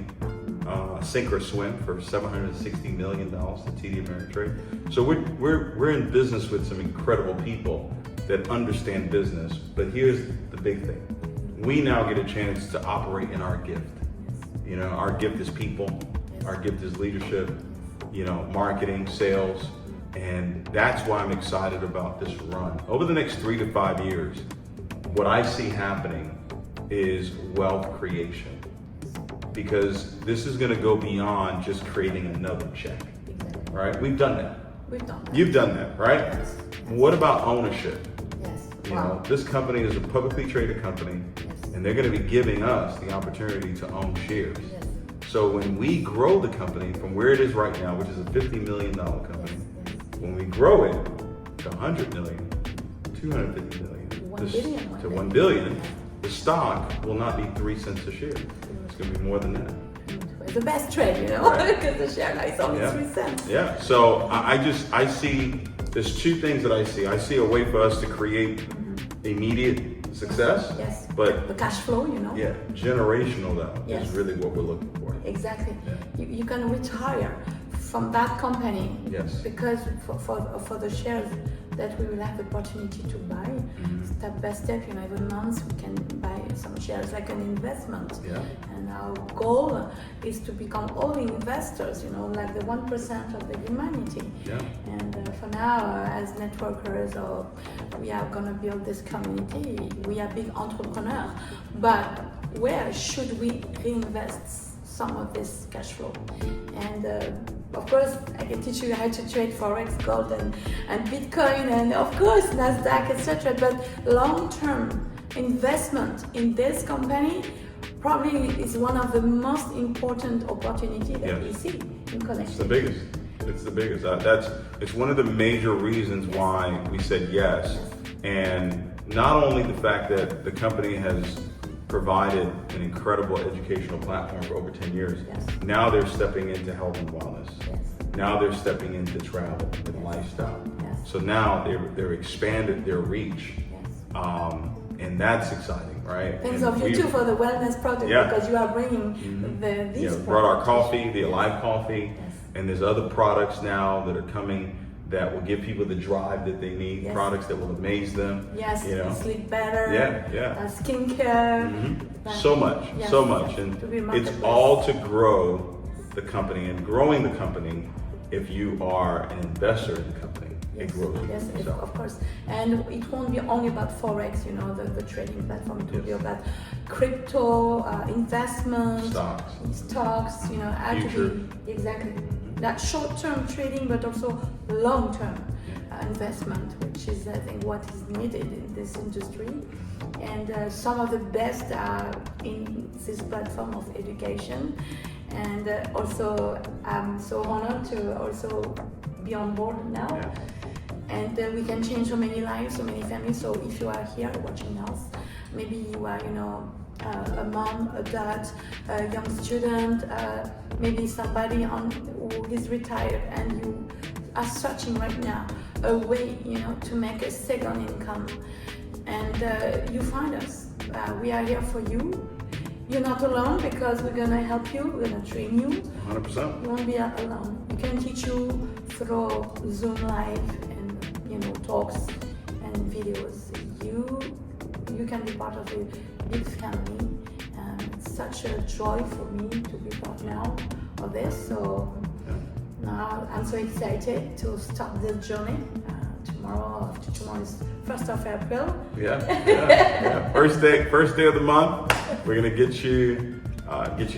Synchro-Swim, for $760 million to TD Ameritrade. So we're in business with some incredible people that understand business. But here's the big thing: we now get a chance to operate in our gift. You know, our gift is people. Our gift is leadership. You know, marketing, sales. And that's why I'm excited about this run. Over the next 3 to 5 years, what I see happening is wealth creation. Because this is going to go beyond just creating another check, Exactly. right? We've done that. We've done that. You've done that, right? Yes. What about ownership? Yes. You Wow. know, this company is a publicly traded company, Yes. and they're going to be giving us the opportunity to own shares. Yes. So when we grow the company from where it is right now, which is a $50 million company, when we grow it to 100 million, 250 million, 1 billion one to day. 1 billion, the stock will not be 3 cents a share. It's going to be more than that. It's the best trade, you know, Right. because the share now is only Yeah. 3 cents. Yeah. So I see, there's two things that I see. I see a way for us to create immediate success. Yes. But The cash flow, you know. yeah, generational though Yes. is really what we're looking for. Exactly. Yeah. You can retire from that company. Yes. Because for the shares that we will have the opportunity to buy, step by step, you know, every month we can buy some shares like an investment. Yeah. And our goal is to become all investors, you know, like the 1% of the humanity. Yeah. And for now, as networkers, we are going to build this community. We are big entrepreneurs. But where should we reinvest some of this cash flow? And of course, I can teach you how to trade Forex, gold, and Bitcoin, and of course, NASDAQ, etc. But long-term investment in this company probably is one of the most important opportunities that we Yes. see in It's Connective. the biggest. It's the biggest. It's one of the major reasons why we said yes. And not only the fact that the company has provided an incredible educational platform for over 10 years. Yes. Now they're stepping into health and wellness. Yes. Now they're stepping into travel and lifestyle. Yes. So now they're expanded their reach. Yes. And that's exciting, right? Thanks And of you we- too for the wellness product Yeah. because you are bringing You these know, brought our products. coffee, the Alive Coffee, Yes. and there's other products now that are coming that will give people the drive that they need, Yes. products that will amaze them. Yes, you know. sleep better. Yeah. Skincare. But- So much, Yes. so much. And To be it's marketplace. all to grow the company and growing the company. If you are an investor in the company, Yes, it grows. yes, So, of course. And it won't be only about Forex, you know, the trading platform. It will be Yes. about crypto, investment, stocks. you know, how Future. to be exactly that short-term trading, but also long-term investment, which is, I think, what is needed in this industry. And some of the best are in this platform of education. And also, I'm so honored to also be on board now. Yeah. And we can change so many lives, so many families. So if you are here watching us, maybe you are, you know, a mom, a dad, a young student, maybe somebody who is retired, and you are searching right now a way, you know, to make a second income. And you find us. We are here for you. You're not alone because we're gonna help you. We're gonna train you. 100%. You won't be alone. We can teach you through Zoom Live and, you know, talks and videos. You can be part of a big family. It's such a joy for me to be part now of this. So now I'm so excited to start this journey to tomorrow, after tomorrow is 1st of April. Yeah. First day of the month. We're gonna get you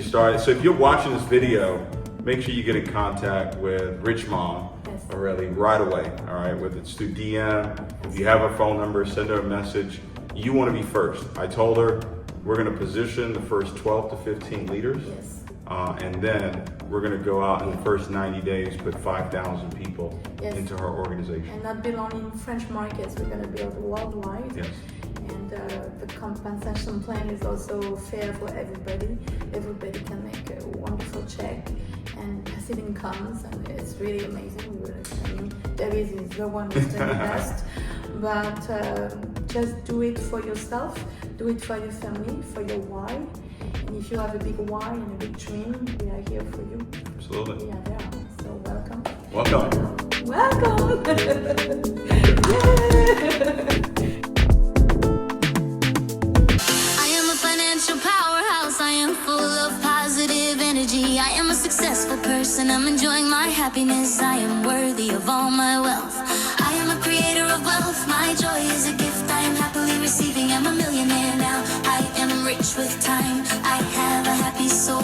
started. So if you're watching this video, make sure you get in contact with Rich Mom Aurelie right away. All right, whether it's through DM, if you have her phone number, send her a message. You want to be first. I told her we're gonna position the first 12 to 15 leaders. Yes. And then we're going to go out in the first 90 days, put 5,000 people into her organization. And not build only in French markets, we're going to build worldwide. Yes. And the compensation plan is also fair for everybody. Everybody can make a wonderful check and passive incomes, and it's really amazing. We were saying David is the one who's doing the best. But just do it for yourself, do it for your family, for your why. And if you have a big why and a big dream, we are here for you. Absolutely. We are there. So welcome. Welcome. Welcome. I am a financial powerhouse. I am full of positive energy. I am a successful person. I'm enjoying my happiness. I am worthy of all my wealth. I am a creator of wealth. My joy is a gift I am happily receiving. I'm a millionaire now. I am rich with time. I have a happy soul.